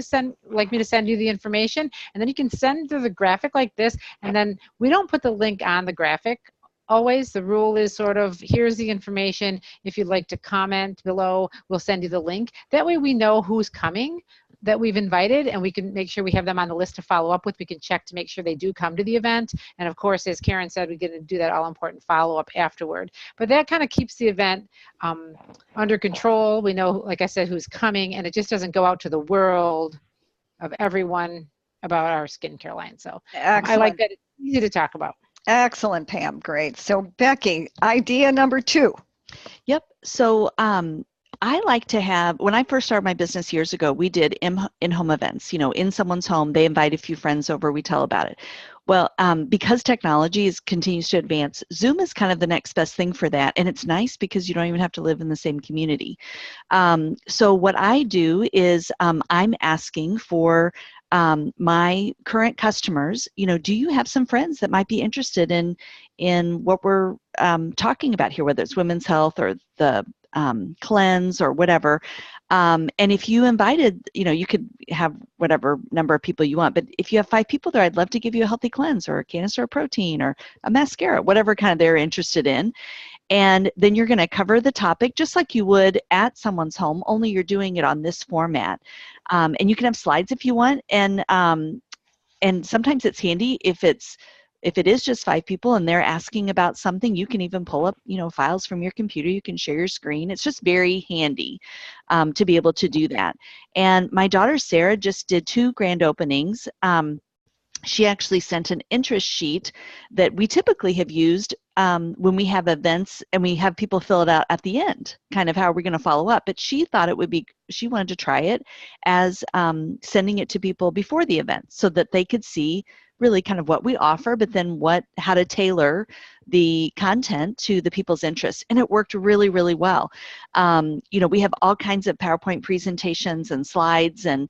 me to send you the information? And then you can send through the graphic like this, and then we don't put the link on the graphic. Always, the rule is sort of, here's the information. If you'd like to comment below, we'll send you the link. That way we know who's coming that we've invited, and we can make sure we have them on the list to follow up with. We can check to make sure they do come to the event. And of course, as Karen said, we're going to do that all important follow-up afterward. But that kind of keeps the event under control. We know, like I said, who's coming, and it just doesn't go out to the world of everyone about our skincare line. So I like that it's easy to talk about. Excellent, Pam. Great. So Becky, idea number 2. Yep. So I like to have, when I first started my business years ago, we did in-home events, in someone's home. They invite a few friends over, we tell about it. Well, because technology continues to advance, Zoom is kind of the next best thing for that. And it's nice because you don't even have to live in the same community. So what I do is I'm asking for my current customers, do you have some friends that might be interested in what we're talking about here, whether it's women's health or the cleanse or whatever. And if you invited, you could have whatever number of people you want, but if you have 5 people there, I'd love to give you a healthy cleanse or a canister of protein or a mascara, whatever kind of they're interested in. And then you're going to cover the topic just like you would at someone's home, only you're doing it on this format. And you can have slides if you want. And sometimes it's handy if it is just 5 people and they're asking about something, you can even pull up, files from your computer. You can share your screen. It's just very handy to be able to do that. And my daughter, Sarah, just did 2 grand openings. She actually sent an interest sheet that we typically have used when we have events and we have people fill it out at the end, kind of how we're going to follow up. But she thought she wanted to try it as sending it to people before the event so that they could see really kind of what we offer, but then how to tailor the content to the people's interests. And it worked really, really well. We have all kinds of PowerPoint presentations and slides, and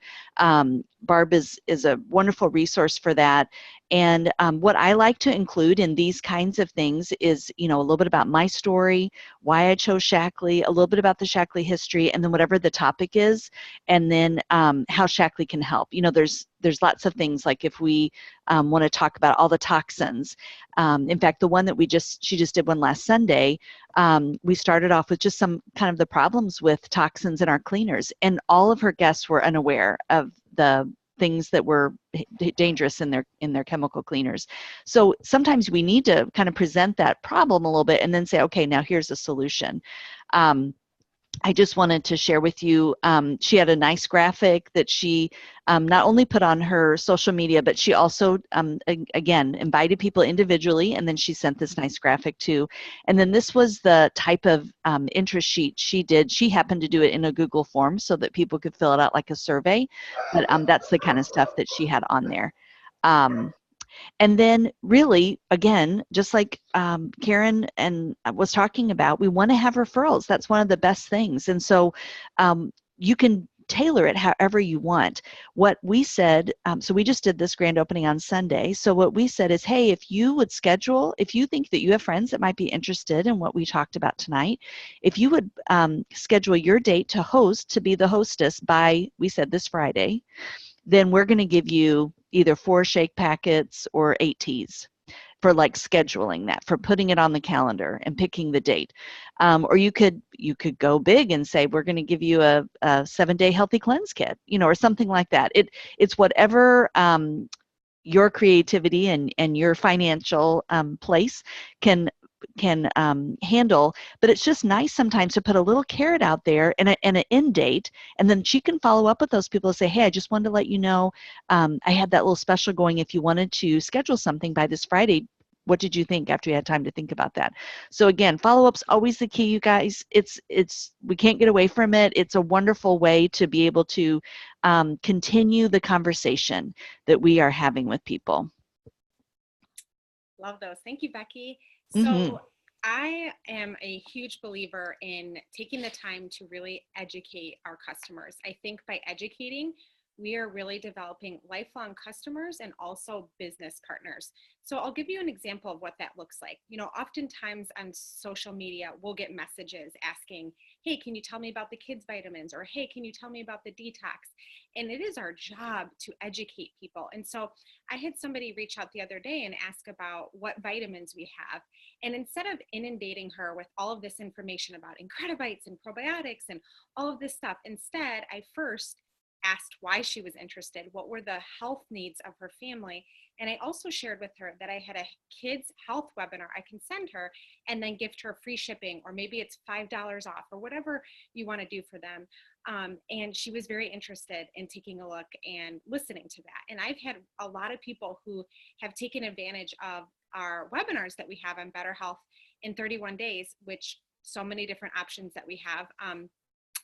Barb is a wonderful resource for that. And what I like to include in these kinds of things is, a little bit about my story, why I chose Shackley, a little bit about the Shackley history, and then whatever the topic is, and then how Shackley can help. There's lots of things, like if we want to talk about all the toxins. In fact, the one that she just did one last Sunday, we started off with just some kind of the problems with toxins in our cleaners, and all of her guests were unaware of the things that were dangerous in their chemical cleaners. So sometimes we need to kind of present that problem a little bit and then say, okay, now here's a solution. I just wanted to share with you, she had a nice graphic that she not only put on her social media, but she also, again, invited people individually, and then she sent this nice graphic too. And then this was the type of interest sheet she did. She happened to do it in a Google form so that people could fill it out like a survey, but that's the kind of stuff that she had on there. And then really, again, just like Karen was talking about, we want to have referrals. That's one of the best things. And so you can tailor it however you want. What we said, so we just did this grand opening on Sunday. So what we said is, hey, if you think that you have friends that might be interested in what we talked about tonight, if you would schedule your date to be the hostess by, we said this Friday, then we're going to give you either 4 shake packets or 8 teas. for like scheduling that, for putting it on the calendar and picking the date. Or you could go big and say, we're going to give you a 7-day healthy cleanse kit, or something like that. It's whatever your creativity and your financial place can handle. But it's just nice sometimes to put a little carrot out there and an end date, and then she can follow up with those people and say, hey, I just wanted to let you know, I had that little special going. If you wanted to schedule something by this Friday, what did you think after you had time to think about that? So again, follow-up's always the key, you guys. We can't get away from it. It's a wonderful way to be able to continue the conversation that we are having with people. Love those. Thank you, Becky. Mm-hmm. So I am a huge believer in taking the time to really educate our customers. I think by educating, we are really developing lifelong customers and also business partners. So I'll give you an example of what that looks like. Oftentimes on social media, we'll get messages asking, hey, can you tell me about the kids' vitamins? Or hey, can you tell me about the detox? And it is our job to educate people. And so I had somebody reach out the other day and ask about what vitamins we have. And instead of inundating her with all of this information about Incredibites and probiotics and all of this stuff, instead, I first asked why she was interested, what were the health needs of her family. And I also shared with her that I had a kids health webinar I can send her and then gift her free shipping, or maybe it's $5 off, or whatever you want to do for them. And she was very interested in taking a look and listening to that. And I've had a lot of people who have taken advantage of our webinars that we have on Better Health in 31 days, which so many different options that we have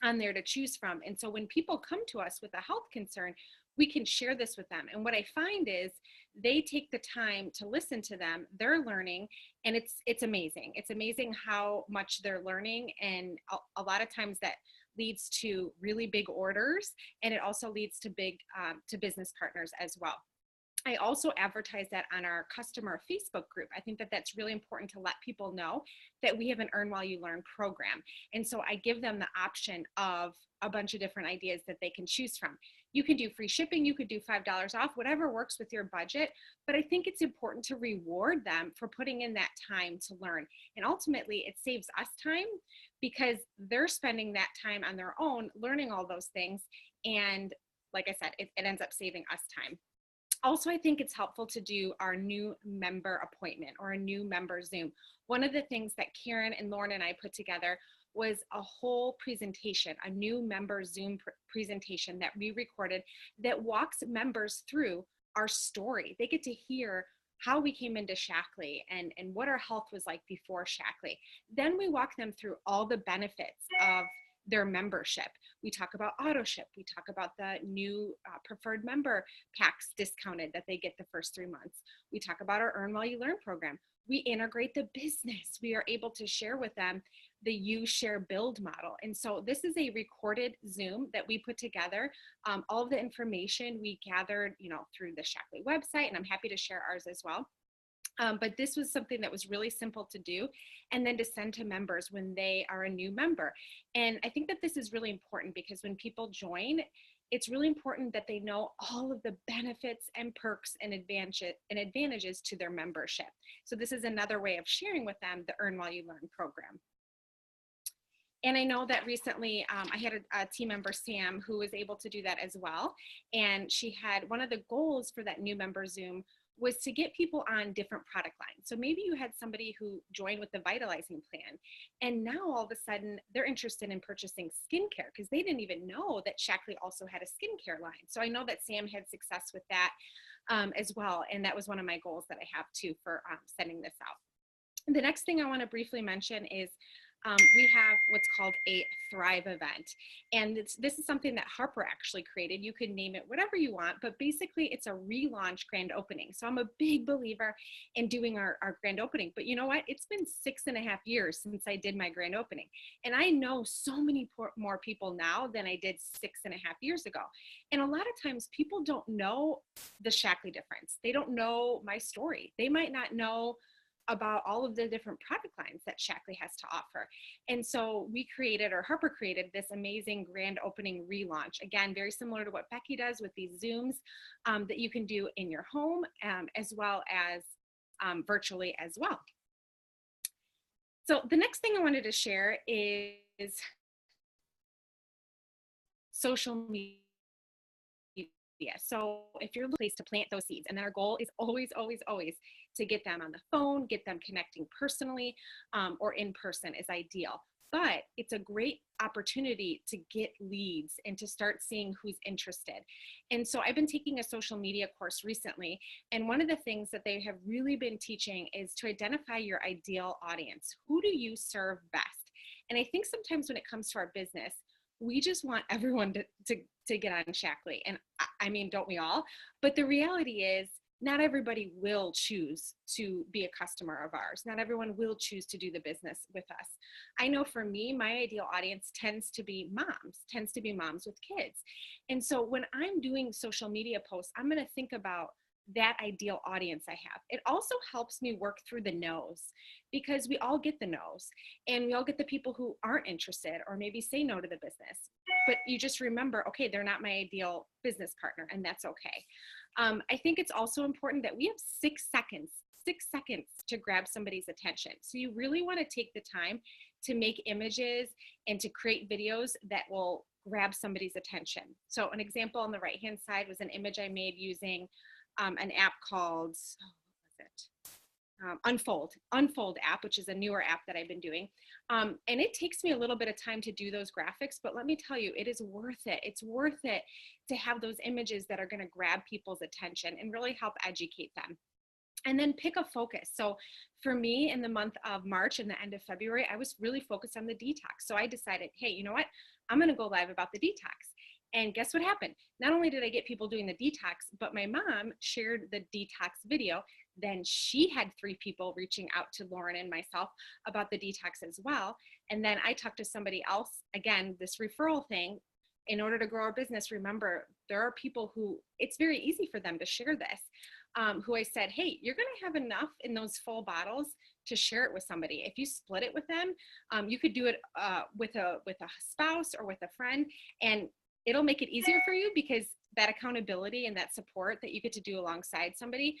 on there to choose from. And so when people come to us with a health concern, we can share this with them. And what I find is they take the time to listen to them, they're learning, and it's amazing. It's amazing how much they're learning. And a lot of times that leads to really big orders, and it also leads to to business partners as well. I also advertise that on our customer Facebook group. I think that that's really important to let people know that we have an Earn While You Learn program. And so I give them the option of a bunch of different ideas that they can choose from. You can do free shipping, you could do $5 off, whatever works with your budget. But I think it's important to reward them for putting in that time to learn. And ultimately, it saves us time because they're spending that time on their own, learning all those things. And like I said, it ends up saving us time. Also, I think it's helpful to do our new member appointment or a new member Zoom. One of the things that Karen and Lauren and I put together was a whole presentation, a new member Zoom presentation that we recorded that walks members through our story. They get to hear how we came into Shaklee and what our health was like before Shaklee. Then we walk them through all the benefits of their membership. We talk about auto ship. We talk about the new preferred member packs discounted that they get the first 3 months. We talk about our Earn While You Learn program. We integrate the business. We are able to share with them the use, share, build model. And so this is a recorded Zoom that we put together. All of the information we gathered, through the Shaklee website, and I'm happy to share ours as well. But this was something that was really simple to do and then to send to members when they are a new member. And I think that this is really important because when people join, it's really important that they know all of the benefits and perks and advantages to their membership. So this is another way of sharing with them the Earn While You Learn program. And I know that recently I had a team member, Sam, who was able to do that as well. And she had one of the goals for that new member Zoom was to get people on different product lines. So maybe you had somebody who joined with the vitalizing plan, and now all of a sudden they're interested in purchasing skincare because they didn't even know that Shaklee also had a skincare line. So I know that Sam had success with that as well. And that was one of my goals that I have too for sending this out. The next thing I want to briefly mention is we have what's called a Thrive event. And this is something that Harper actually created. You can name it whatever you want, but basically it's a relaunch grand opening. So I'm a big believer in doing our grand opening. But you know what? It's been 6.5 years since I did my grand opening. And I know so many more people now than I did 6.5 years ago. And a lot of times people don't know the Shaklee difference. They don't know my story. They might not know about all of the different product lines that Shaklee has to offer. And so we created, or Harper created, this amazing grand opening relaunch. Again, very similar to what Becky does with these Zooms that you can do in your home, as well as virtually as well. So the next thing I wanted to share is social media. So if you're looking for a place to plant those seeds, and then our goal is always, always, always to get them on the phone, get them connecting personally, or in person is ideal. But it's a great opportunity to get leads and to start seeing who's interested. And so I've been taking a social media course recently, and one of the things that they have really been teaching is to identify your ideal audience. Who do you serve best? And I think sometimes when it comes to our business, we just want everyone to get on Shackley. And I mean, don't we all? But the reality is, not everybody will choose to be a customer of ours. Not everyone will choose to do the business with us. I know for me, my ideal audience tends to be moms with kids. And so when I'm doing social media posts, I'm going to think about that ideal audience I have. It also helps me work through the no's, because we all get the no's, and we all get the people who aren't interested or maybe say no to the business. But you just remember, okay, they're not my ideal business partner, and that's okay. I think it's also important that we have 6 seconds to grab somebody's attention. So you really want to take the time to make images and to create videos that will grab somebody's attention. So an example on the right-hand side was an image I made using an app called, Unfold app, which is a newer app that I've been doing. And it takes me a little bit of time to do those graphics, but let me tell you, it is worth it. It's worth it to have those images that are going to grab people's attention and really help educate them. And then pick a focus. So for me, in the month of March and the end of February, I was really focused on the detox. So I decided, hey, you know what? I'm going to go live about the detox. And guess what happened? Not only did I get people doing the detox, but my mom shared the detox video. Then she had 3 people reaching out to Lauren and myself about the detox as well. And then I talked to somebody else, again, this referral thing. In order to grow our business, remember, there are people who it's very easy for them to share this, who I said, hey, you're going to have enough in those full bottles to share it with somebody. If you split it with them, you could do it with a spouse or with a friend, and it'll make it easier for you, because that accountability and that support that you get to do alongside somebody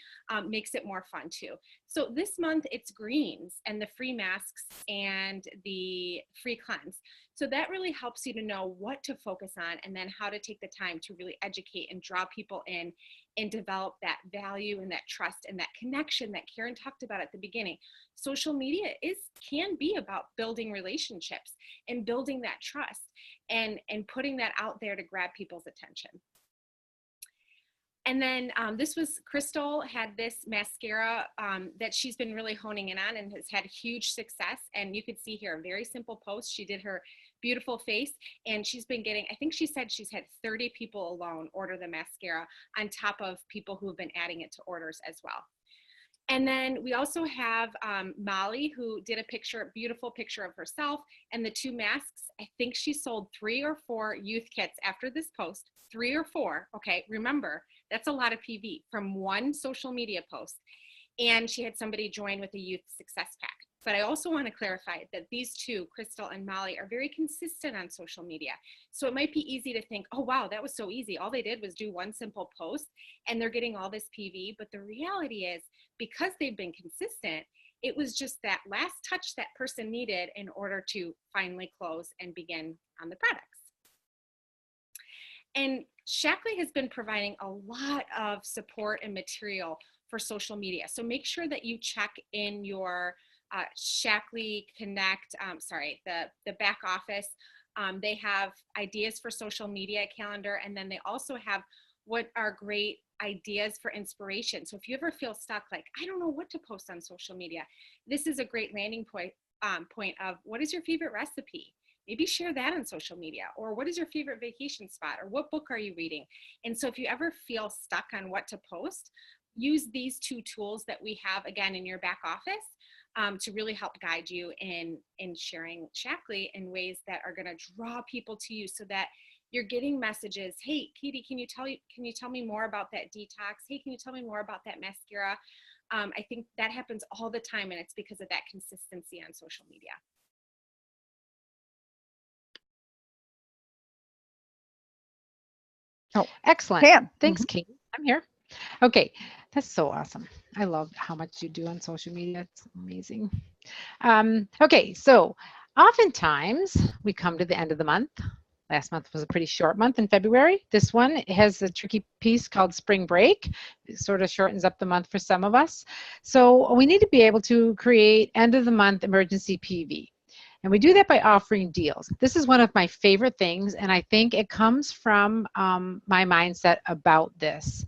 makes it more fun too. So this month it's greens and the free masks and the free cleanse. So that really helps you to know what to focus on, and then how to take the time to really educate and draw people in and develop that value and that trust and that connection that Karen talked about at the beginning. Social media can be about building relationships and building that trust and putting that out there to grab people's attention. And then this was, Crystal had this mascara that she's been really honing in on and has had huge success. And you could see here, a very simple post. She did her beautiful face, and she's been getting, I think she said she's had 30 people alone order the mascara, on top of people who have been adding it to orders as well. And then we also have Molly, who did a beautiful picture of herself and the 2 masks. I think she sold 3 or 4 youth kits after this post, 3 or 4. Okay, remember, that's a lot of PV from one social media post. And she had somebody join with a youth success pack. But I also want to clarify that these 2, Crystal and Molly, are very consistent on social media. So it might be easy to think, oh, wow, that was so easy. All they did was do one simple post and they're getting all this PV. But the reality is, because they've been consistent, it was just that last touch that person needed in order to finally close and begin on the products. And Shackley has been providing a lot of support and material for social media. So make sure that you check in your Shackley Connect, the back office. They have ideas for social media calendar, and then they also have what are great ideas for inspiration. So if you ever feel stuck, like, I don't know what to post on social media, this is a great landing point of what is your favorite recipe? Maybe share that on social media. Or what is your favorite vacation spot? Or what book are you reading? And so if you ever feel stuck on what to post, use these 2 tools that we have, again, in your back office to really help guide you in sharing Shackley in ways that are going to draw people to you, so that you're getting messages. Hey, Katie, can you tell me more about that detox? Hey, can you tell me more about that mascara? I think that happens all the time, and it's because of that consistency on social media. Oh, excellent. Pam. Thanks, Katie. I'm here. Okay, that's so awesome. I love how much you do on social media. It's amazing. Okay, so oftentimes we come to the end of the month. Last month was a pretty short month in February. This one has a tricky piece called spring break. It sort of shortens up the month for some of us. So we need to be able to create end of the month emergency PV. And we do that by offering deals. This is one of my favorite things, and I think it comes from my mindset about this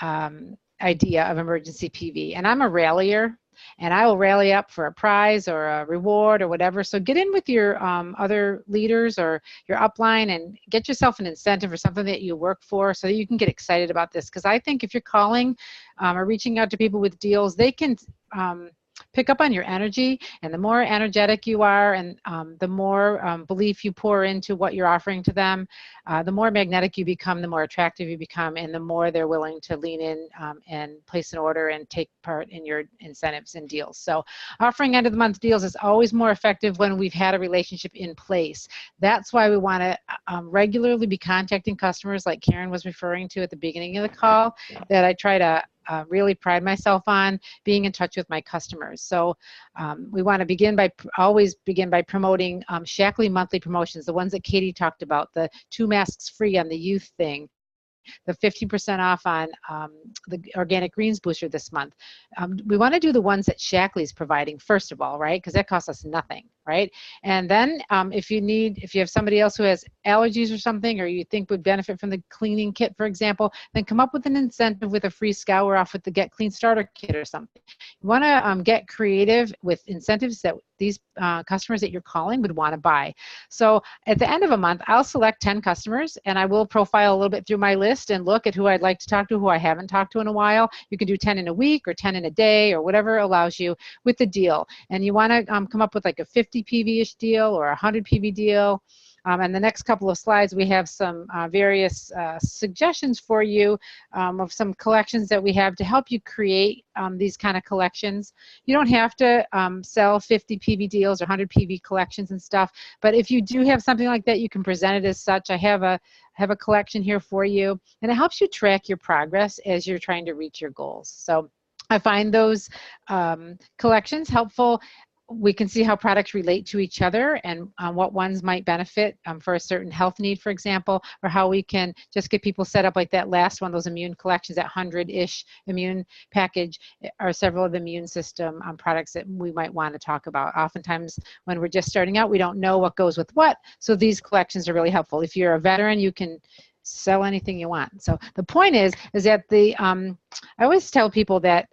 idea of emergency PV. And I'm a rallier, and I will rally up for a prize or a reward or whatever. So get in with your other leaders or your upline and get yourself an incentive or something that you work for so that you can get excited about this. Because I think if you're calling or reaching out to people with deals, they can pick up on your energy, and the more energetic you are and the more belief you pour into what you're offering to them, the more magnetic you become, the more attractive you become, and the more they're willing to lean in and place an order and take part in your incentives and deals. So offering end of the month deals is always more effective when we've had a relationship in place. That's why we want to regularly be contacting customers like Karen was referring to at the beginning of the call, that I try to really pride myself on being in touch with my customers. So we want to always begin by promoting Shackley monthly promotions, the ones that Katie talked about, the 2 masks free on the youth thing, the 15% off on the organic greens booster this month. We want to do the ones that Shackley's providing first of all, right? Because that costs us nothing, right? And then if you have somebody else who has allergies or something, or you think would benefit from the cleaning kit, for example, then come up with an incentive with a free scour off with the Get Clean Starter Kit or something. You want to get creative with incentives that these customers that you're calling would want to buy. So at the end of a month, I'll select 10 customers, and I will profile a little bit through my list and look at who I'd like to talk to, who I haven't talked to in a while. You can do 10 in a week or 10 in a day or whatever allows you with the deal. And you want to come up with like a 50 PV-ish deal or a 100 PV deal. And the next couple of slides, we have some various suggestions for you of some collections that we have to help you create these kind of collections. You don't have to sell 50 PV deals or 100 PV collections and stuff, but if you do have something like that, you can present it as such. I have a collection here for you, and it helps you track your progress as you're trying to reach your goals. So I find those collections helpful. We can see how products relate to each other and what ones might benefit for a certain health need, for example, or how we can just get people set up like that last one, those immune collections, that 100-ish immune package, are several of the immune system products that we might want to talk about. Oftentimes when we're just starting out, we don't know what goes with what, so these collections are really helpful. If you're a veteran, you can sell anything you want. So the point is that I always tell people that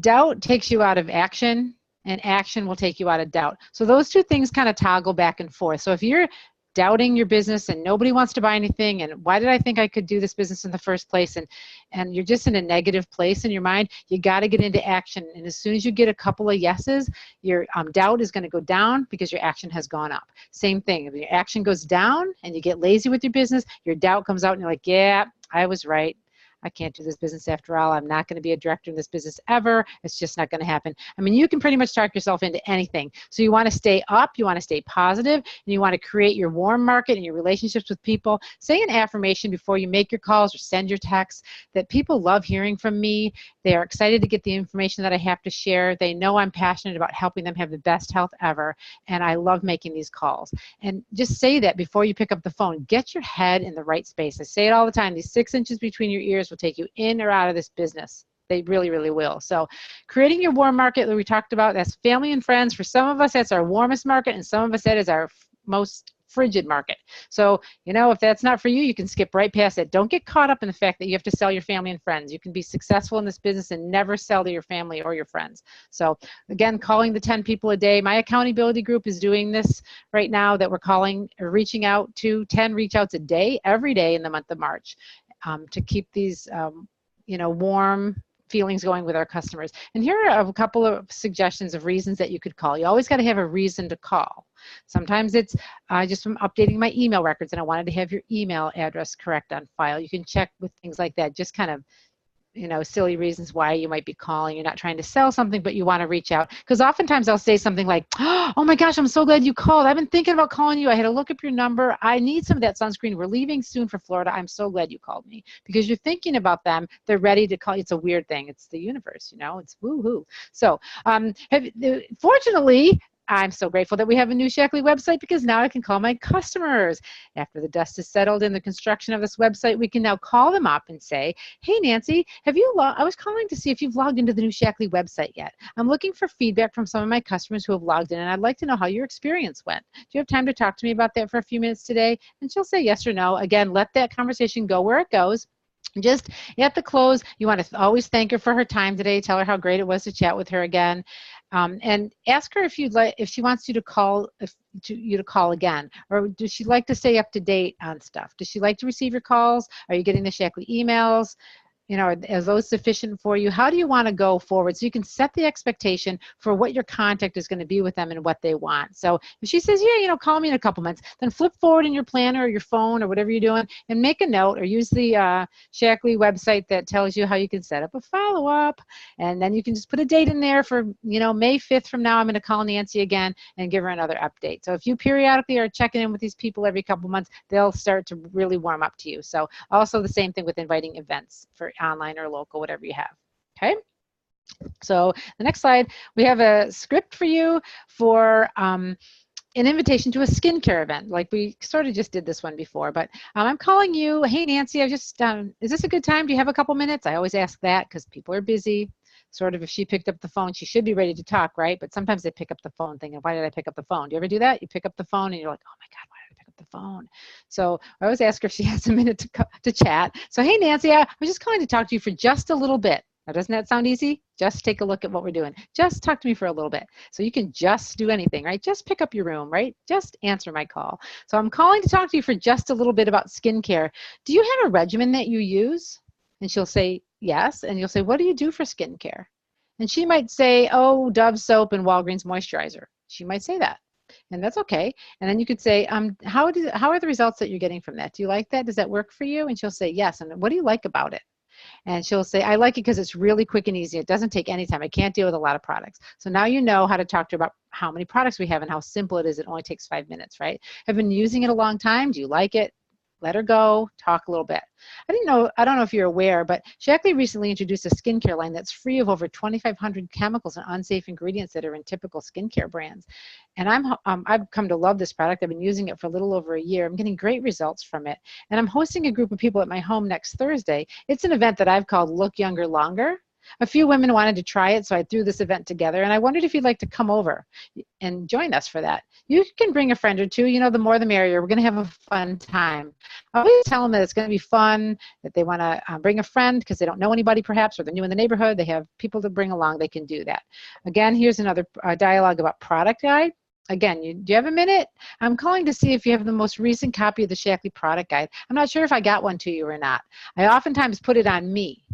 doubt takes you out of action, and action will take you out of doubt. So those two things kind of toggle back and forth. So if you're doubting your business and nobody wants to buy anything, and why did I think I could do this business in the first place, and you're just in a negative place in your mind, you got to get into action. And as soon as you get a couple of yeses, your doubt is going to go down because your action has gone up. Same thing, if your action goes down and you get lazy with your business, your doubt comes out and you're like, yeah, I was right. I can't do this business after all. I'm not going to be a director in this business ever. It's just not going to happen. I mean, you can pretty much talk yourself into anything. So you want to stay up, you want to stay positive, and you want to create your warm market and your relationships with people. Say an affirmation before you make your calls or send your texts that people love hearing from me. They are excited to get the information that I have to share. They know I'm passionate about helping them have the best health ever, and I love making these calls. And just say that before you pick up the phone. Get your head in the right space. I say it all the time. These 6 inches between your ears will take you in or out of this business. They really, really will. So creating your warm market that we talked about, that's family and friends. For some of us, that's our warmest market, and some of us, that is our most frigid market. So, you know, if that's not for you, you can skip right past it. Don't get caught up in the fact that you have to sell your family and friends. You can be successful in this business and never sell to your family or your friends. So again, calling the 10 people a day. My accountability group is doing this right now, that we're calling or reaching out to 10 reach outs a day, every day in the month of March, to keep these, you know, warm feelings going with our customers. And here are a couple of suggestions of reasons that you could call. You always got to have a reason to call. Sometimes it's just from updating my email records and I wanted to have your email address correct on file. You can check with things like that. Just kind of silly reasons why you might be calling. You're not trying to sell something, but you want to reach out. Because oftentimes I'll say something like, oh my gosh, I'm so glad you called. I've been thinking about calling you. I had to look up your number. I need some of that sunscreen. We're leaving soon for Florida. I'm so glad you called me. Because you're thinking about them. They're ready to call. It's a weird thing. It's the universe, it's woo-hoo. So fortunately, I'm so grateful that we have a new Shackley website, because now I can call my customers. After the dust is settled in the construction of this website, we can now call them up and say, hey, Nancy, I was calling to see if you've logged into the new Shackley website yet. I'm looking for feedback from some of my customers who have logged in, and I'd like to know how your experience went. Do you have time to talk to me about that for a few minutes today? And she'll say yes or no. Again, let that conversation go where it goes. Just at the close, you want to always thank her for her time today. Tell her how great it was to chat with her again, and ask her if she wants you to call again, or does she like to stay up to date on stuff? Does she like to receive your calls? Are you getting the Shackley emails? Are those sufficient for you? How do you want to go forward? So you can set the expectation for what your contact is going to be with them and what they want. So if she says, yeah, call me in a couple months, then flip forward in your planner or your phone or whatever you're doing and make a note, or use the Shackley website that tells you how you can set up a follow-up. And then you can just put a date in there for, May 5th from now, I'm going to call Nancy again and give her another update. So if you periodically are checking in with these people every couple months, they'll start to really warm up to you. So also the same thing with inviting events for online or local, whatever you have. Okay. So the next slide, we have a script for you for an invitation to a skincare event. Like we sort of just did this one before, but I'm calling you. Hey, Nancy, is this a good time? Do you have a couple minutes? I always ask that because people are busy. Sort of if she picked up the phone, she should be ready to talk, right? But sometimes they pick up the phone thinking, why did I pick up the phone? Do you ever do that? You pick up the phone and you're like, oh my God, why did I pick up the phone? So I always ask her if she has a minute to chat. So, hey, Nancy, I was just calling to talk to you for just a little bit. Now, doesn't that sound easy? Just take a look at what we're doing. Just talk to me for a little bit. So you can just do anything, right? Just pick up your room, right? Just answer my call. So I'm calling to talk to you for just a little bit about skincare. Do you have a regimen that you use? And she'll say, yes. And you'll say, what do you do for skincare? And she might say, oh, Dove soap and Walgreens moisturizer. She might say that. And that's okay. And then you could say, how are the results that you're getting from that? Do you like that? Does that work for you? And she'll say, yes. And what do you like about it? And she'll say, I like it because it's really quick and easy. It doesn't take any time. I can't deal with a lot of products. So now you know how to talk to her about how many products we have and how simple it is. It only takes 5 minutes, right? Have been using it a long time. Do you like it? Let her go, talk a little bit. I don't know if you're aware, but Shackley recently introduced a skincare line that's free of over 2,500 chemicals and unsafe ingredients that are in typical skincare brands. And I've come to love this product. I've been using it for a little over a year. I'm getting great results from it. And I'm hosting a group of people at my home next Thursday. It's an event that I've called Look Younger Longer. A few women wanted to try it, so I threw this event together, and I wondered if you'd like to come over and join us for that. You can bring a friend or two. The more the merrier. We're going to have a fun time. I always tell them that it's going to be fun, that they want to bring a friend because they don't know anybody perhaps, or they're new in the neighborhood. They have people to bring along. They can do that. Again, here's another dialogue about product guide. Again, do you have a minute? I'm calling to see if you have the most recent copy of the Shackley product guide. I'm not sure if I got one to you or not. I oftentimes put it on me.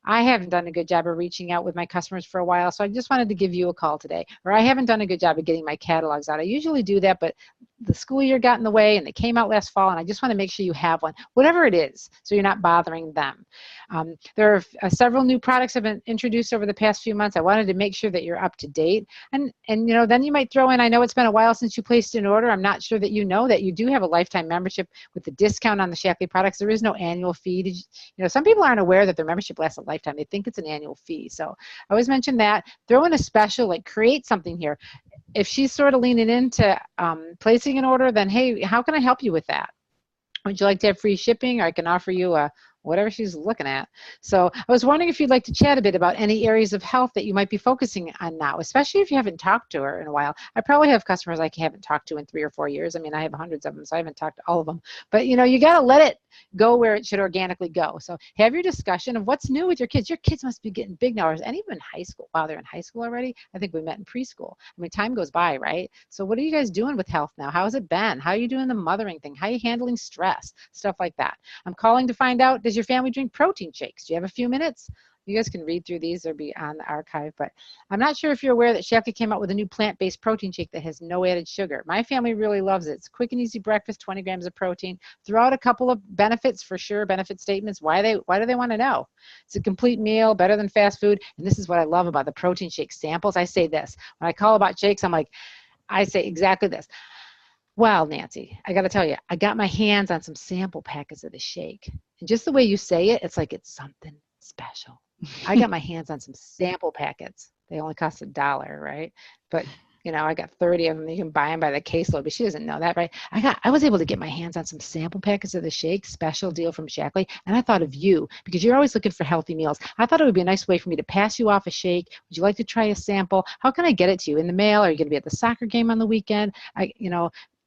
I haven't done a good job of reaching out with my customers for a while, so I just wanted to give you a call today. Or I haven't done a good job of getting my catalogs out. I usually do that, but the school year got in the way, and they came out last fall, and I just want to make sure you have one, whatever it is, so you're not bothering them. There are several new products have been introduced over the past few months. I wanted to make sure that you're up to date. And then you might throw in, I know it's been a while since you placed an order. I'm not sure that you know that you do have a lifetime membership with the discount on the Shackley products. There is no annual fee. Some people aren't aware that their membership lasts a lifetime. They think it's an annual fee. So I always mention that. Throw in a special, like create something here. If she's sort of leaning into placing an order, then hey, how can I help you with that? Would you like to have free shipping, or I can offer you whatever she's looking at. So I was wondering if you'd like to chat a bit about any areas of health that you might be focusing on now, especially if you haven't talked to her in a while. I probably have customers I haven't talked to in 3 or 4 years. I mean, I have hundreds of them, so I haven't talked to all of them. But, you got to let it go where it should organically go. So have your discussion of what's new with your kids. Your kids must be getting big now, and even in high school. Wow, they're in high school already? I think we met in preschool. I mean, time goes by, right? So what are you guys doing with health now? How has it been? How are you doing the mothering thing? How are you handling stress? Stuff like that. I'm calling to find out, does your family drink protein shakes? Do you have a few minutes? You guys can read through these. They'll be on the archive. But I'm not sure if you're aware that Shaklee came out with a new plant-based protein shake that has no added sugar. My family really loves it. It's quick and easy breakfast, 20 grams of protein. Throw out a couple of benefits for sure, benefit statements. Why do they want to know? It's a complete meal, better than fast food. And this is what I love about the protein shake samples. I say this. When I call about shakes, I say exactly this. Wow, Nancy, I got to tell you, I got my hands on some sample packets of the shake. And just the way you say it, it's like it's something special. I got my hands on some sample packets. They only cost $1, right? But I got 30 of them. You can buy them by the caseload, but she doesn't know that, right? I was able to get my hands on some sample packets of the shake, special deal from Shaklee, and I thought of you because you're always looking for healthy meals. I thought it would be a nice way for me to pass you off a shake. Would you like to try a sample? How can I get it to you? In the mail? Are you going to be at the soccer game on the weekend?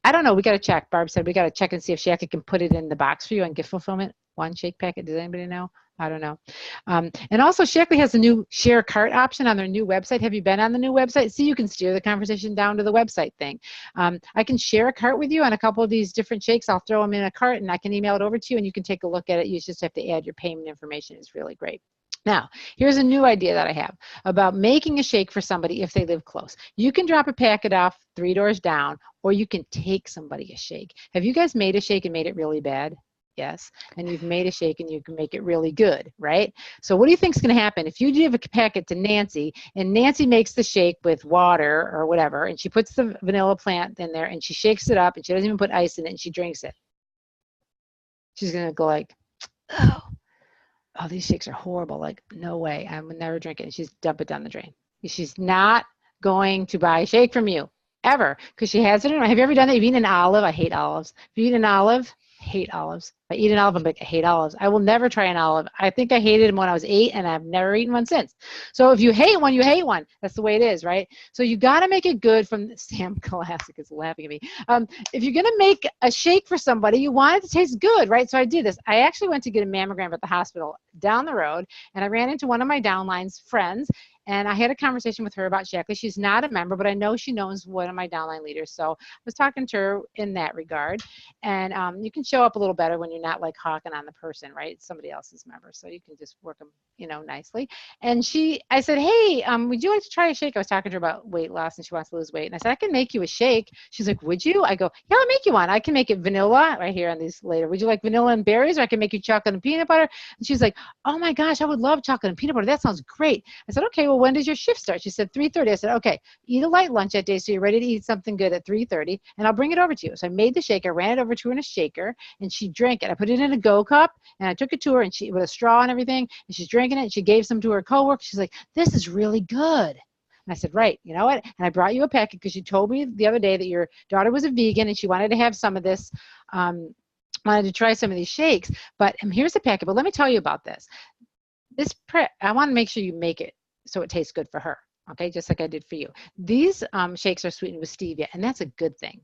I don't know. We got to check. Barb said we got to check and see if Shaklee can put it in the box for you on gift fulfillment. One shake packet. Does anybody know? I don't know. And also, Shaklee has a new share cart option on their new website. Have you been on the new website? See, you can steer the conversation down to the website thing. I can share a cart with you on a couple of these different shakes. I'll throw them in a cart, and I can email it over to you, and you can take a look at it. You just have to add your payment information. It's really great. Now, here's a new idea that I have about making a shake for somebody if they live close. You can drop a packet off 3 doors down, or you can take somebody a shake. Have you guys made a shake and made it really bad? Yes. And you've made a shake and you can make it really good, right? So what do you think is going to happen if you give a packet to Nancy and Nancy makes the shake with water or whatever, and she puts the vanilla plant in there and she shakes it up and she doesn't even put ice in it and she drinks it? She's going to go like, oh, these shakes are horrible. Like, no way. I would never drink it. And she's dump it down the drain. She's not going to buy a shake from you ever because she has it in her. Have you ever done that? You've eaten an olive? I hate olives. Have you eaten an olive? Hate olives. If I eat an olive, I'm like, I hate olives. I will never try an olive. I think I hated them when I was 8 and I've never eaten one since. So if you hate one, you hate one. That's the way it is, right? So you got to make it good from Sam Classic is laughing at me. If you're going to make a shake for somebody, you want it to taste good, right? So I did this. I actually went to get a mammogram at the hospital down the road, and I ran into one of my downline's friends, and I had a conversation with her about Shaklee. She's not a member, but I know she knows one of my downline leaders. So I was talking to her in that regard. And you can show up a little better when you're not like hawking on the person, right? It's somebody else's member. So you can just work them, nicely. And I said, hey, would you like to try a shake? I was talking to her about weight loss and she wants to lose weight. And I said, I can make you a shake. She's like, would you? I go, yeah, I'll make you one. I can make it vanilla right here on these later. Would you like vanilla and berries, or I can make you chocolate and peanut butter? And she's like, oh my gosh, I would love chocolate and peanut butter. That sounds great. I said, okay, well, when does your shift start? She said 3:30. I said, okay, eat a light lunch that day so you're ready to eat something good at 3:30, and I'll bring it over to you. So I made the shake. I ran it over to her in a shaker, and she drank it. I put it in a go cup, and I took it to her, and she with a straw and everything, and she's drinking it, and she gave some to her coworker. She's like, this is really good. And I said, right, you know what? And I brought you a packet because you told me the other day that your daughter was a vegan and she wanted to have some of this, wanted to try some of these shakes. But here's the packet. But let me tell you about this. I want to make sure you make it so it tastes good for her, okay, just like I did for you. These shakes are sweetened with stevia, and that's a good thing,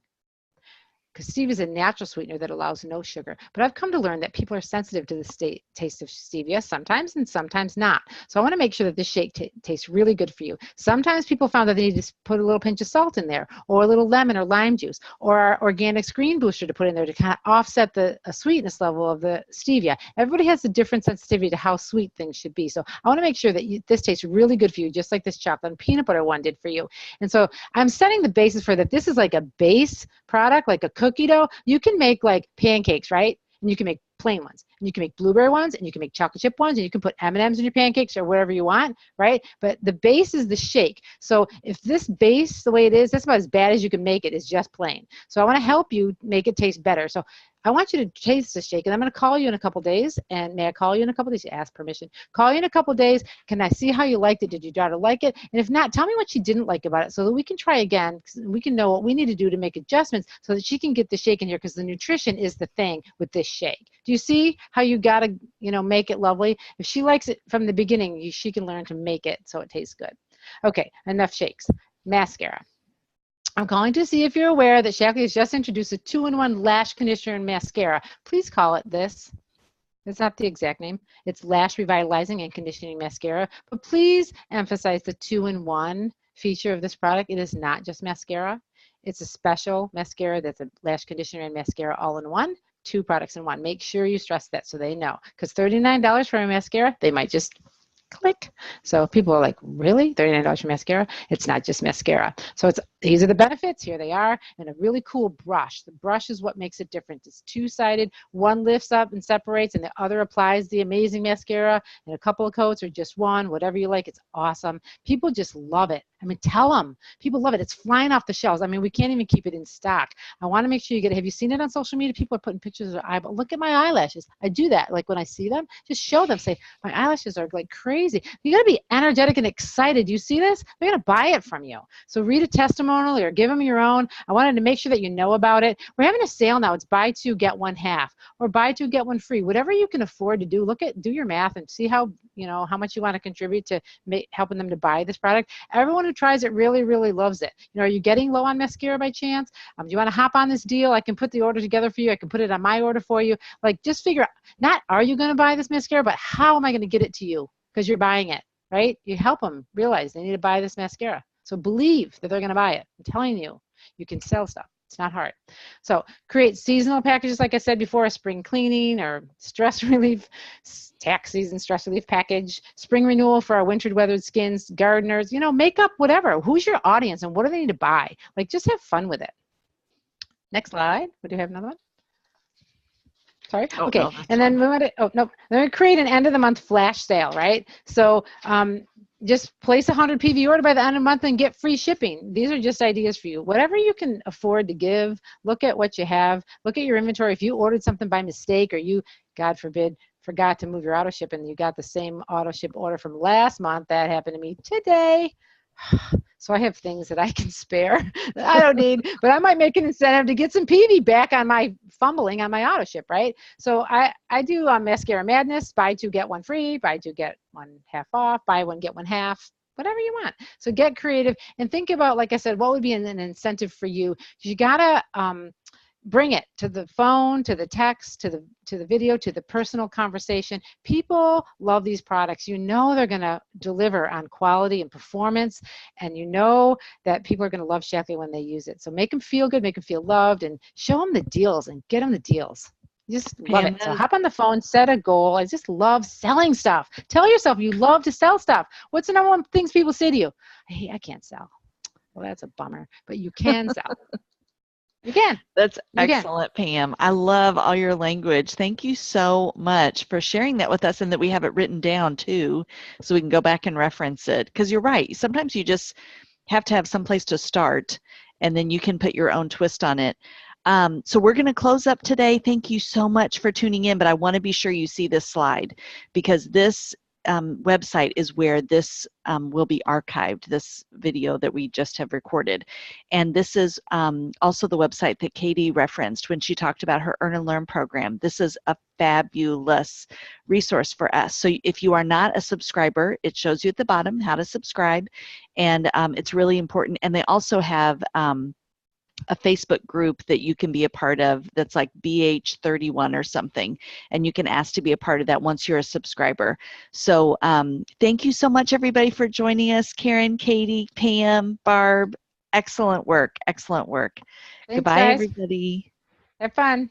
because stevia is a natural sweetener that allows no sugar. But I've come to learn that people are sensitive to the taste of stevia sometimes and sometimes not. So I want to make sure that this shake tastes really good for you. Sometimes people found that they need to put a little pinch of salt in there, or a little lemon or lime juice, or our organic screen booster to put in there to kind of offset the sweetness level of the stevia. Everybody has a different sensitivity to how sweet things should be. So I want to make sure that this tastes really good for you, just like this chocolate and peanut butter one did for you. And so I'm setting the basis for that. This is like a base product, like a cookie dough. You can make like pancakes, right? And you can make plain ones, and you can make blueberry ones, and you can make chocolate chip ones, and you can put M&Ms in your pancakes or whatever you want, right? But the base is the shake. So if this base, the way it is, that's about as bad as you can make it, is just plain. So I want to help you make it taste better. So I want you to taste the shake, and I'm going to call you in a couple days. And may I call you in a couple days? You ask permission. Call you in a couple days. Can I see how you liked it? Did your daughter like it? And if not, tell me what she didn't like about it so that we can try again. We can know what we need to do to make adjustments so that she can get the shake in here, because the nutrition is the thing with this shake. Do you see how you got to, make it lovely? If she likes it from the beginning, she can learn to make it so it tastes good. Okay, enough shakes. Mascara. I'm calling to see if you're aware that Shaklee has just introduced a 2-in-1 lash conditioner and mascara. Please call it this. That's not the exact name. It's Lash Revitalizing and Conditioning Mascara. But please emphasize the 2-in-1 feature of this product. It is not just mascara. It's a special mascara that's a lash conditioner and mascara all in one. 2 products in one. Make sure you stress that so they know. Because $39 for a mascara, they might just Click. So people are like, really? $39 for mascara? It's not just mascara. So these are the benefits. Here they are. And a really cool brush. The brush is what makes it different. It's two-sided. One lifts up and separates, and the other applies the amazing mascara in a couple of coats or just one, whatever you like. It's awesome. People just love it. I mean, tell them. People love it. It's flying off the shelves. I mean, we can't even keep it in stock. I want to make sure you get it. Have you seen it on social media? People are putting pictures of their eyeball. Look at my eyelashes. I do that. Like when I see them, just show them. Say, my eyelashes are like crazy. You got to be energetic and excited. You see this? They're going to buy it from you. So read a testimonial or give them your own. I wanted to make sure that you know about it. We're having a sale now. It's buy two, get one half, or buy two, get one free. Whatever you can afford to do, do your math and see how much you want to contribute to helping them to buy this product. Everyone who tries it really, really loves it. Are you getting low on mascara by chance? Do you want to hop on this deal? I can put the order together for you. I can put it on my order for you. Like, just figure out, not are you going to buy this mascara, but how am I going to get it to you? Because you're buying it, right? You help them realize they need to buy this mascara. So believe that they're going to buy it. I'm telling you, you can sell stuff. It's not hard. So create seasonal packages, like I said before, a spring cleaning or stress relief, tax season stress relief package, spring renewal for our winter weathered skins, gardeners, makeup, whatever. Who's your audience and what do they need to buy? Like, just have fun with it. Next slide. Would you have another one? Sorry. Oh, okay. no, And then we want to, then we create an end of the month flash sale, right? So just place a 100 PV order by the end of the month and get free shipping. These are just ideas for you. Whatever you can afford to give, look at what you have, look at your inventory. If you ordered something by mistake or you, God forbid, forgot to move your auto ship and you got the same auto ship order from last month, that happened to me today. So I have things that I can spare that I don't need, but I might make an incentive to get some PV back on my fumbling on my auto ship, right? So I do Mascara Madness, buy two, get one free, buy two, get one half off, buy one, get one half, whatever you want. So get creative and think about, like I said, what would be an incentive for you? You gotta bring it to the phone, to the text, to the video, to the personal conversation. People love these products. They're going to deliver on quality and performance, and that people are going to love Shackley when they use it. So make them feel good, make them feel loved, and show them the deals and get them the deals. Just love it. So hop on the phone, set a goal. I just love selling stuff. Tell yourself you love to sell stuff. What's the number one things people say to you? Hey, I can't sell. Well, that's a bummer, but you can sell. Again, that's excellent, Pam. I love all your language. Thank you so much for sharing that with us and that we have it written down too, so we can go back and reference it. Because you're right. Sometimes you just have to have some place to start, and then you can put your own twist on it. So we're going to close up today. Thank you so much for tuning in, but I want to be sure you see this slide because this website is where this will be archived, this video that we just have recorded. And this is also the website that Katie referenced when she talked about her Earn and Learn program. This is a fabulous resource for us. So if you are not a subscriber, it shows you at the bottom how to subscribe, and it's really important. And they also have a Facebook group that you can be a part of that's like BH31 or something, and you can ask to be a part of that once you're a subscriber. So thank you so much, everybody, for joining us. Karen, Katie, Pam, Barb, excellent work, excellent work. Thanks, Goodbye, guys. everybody. Have fun.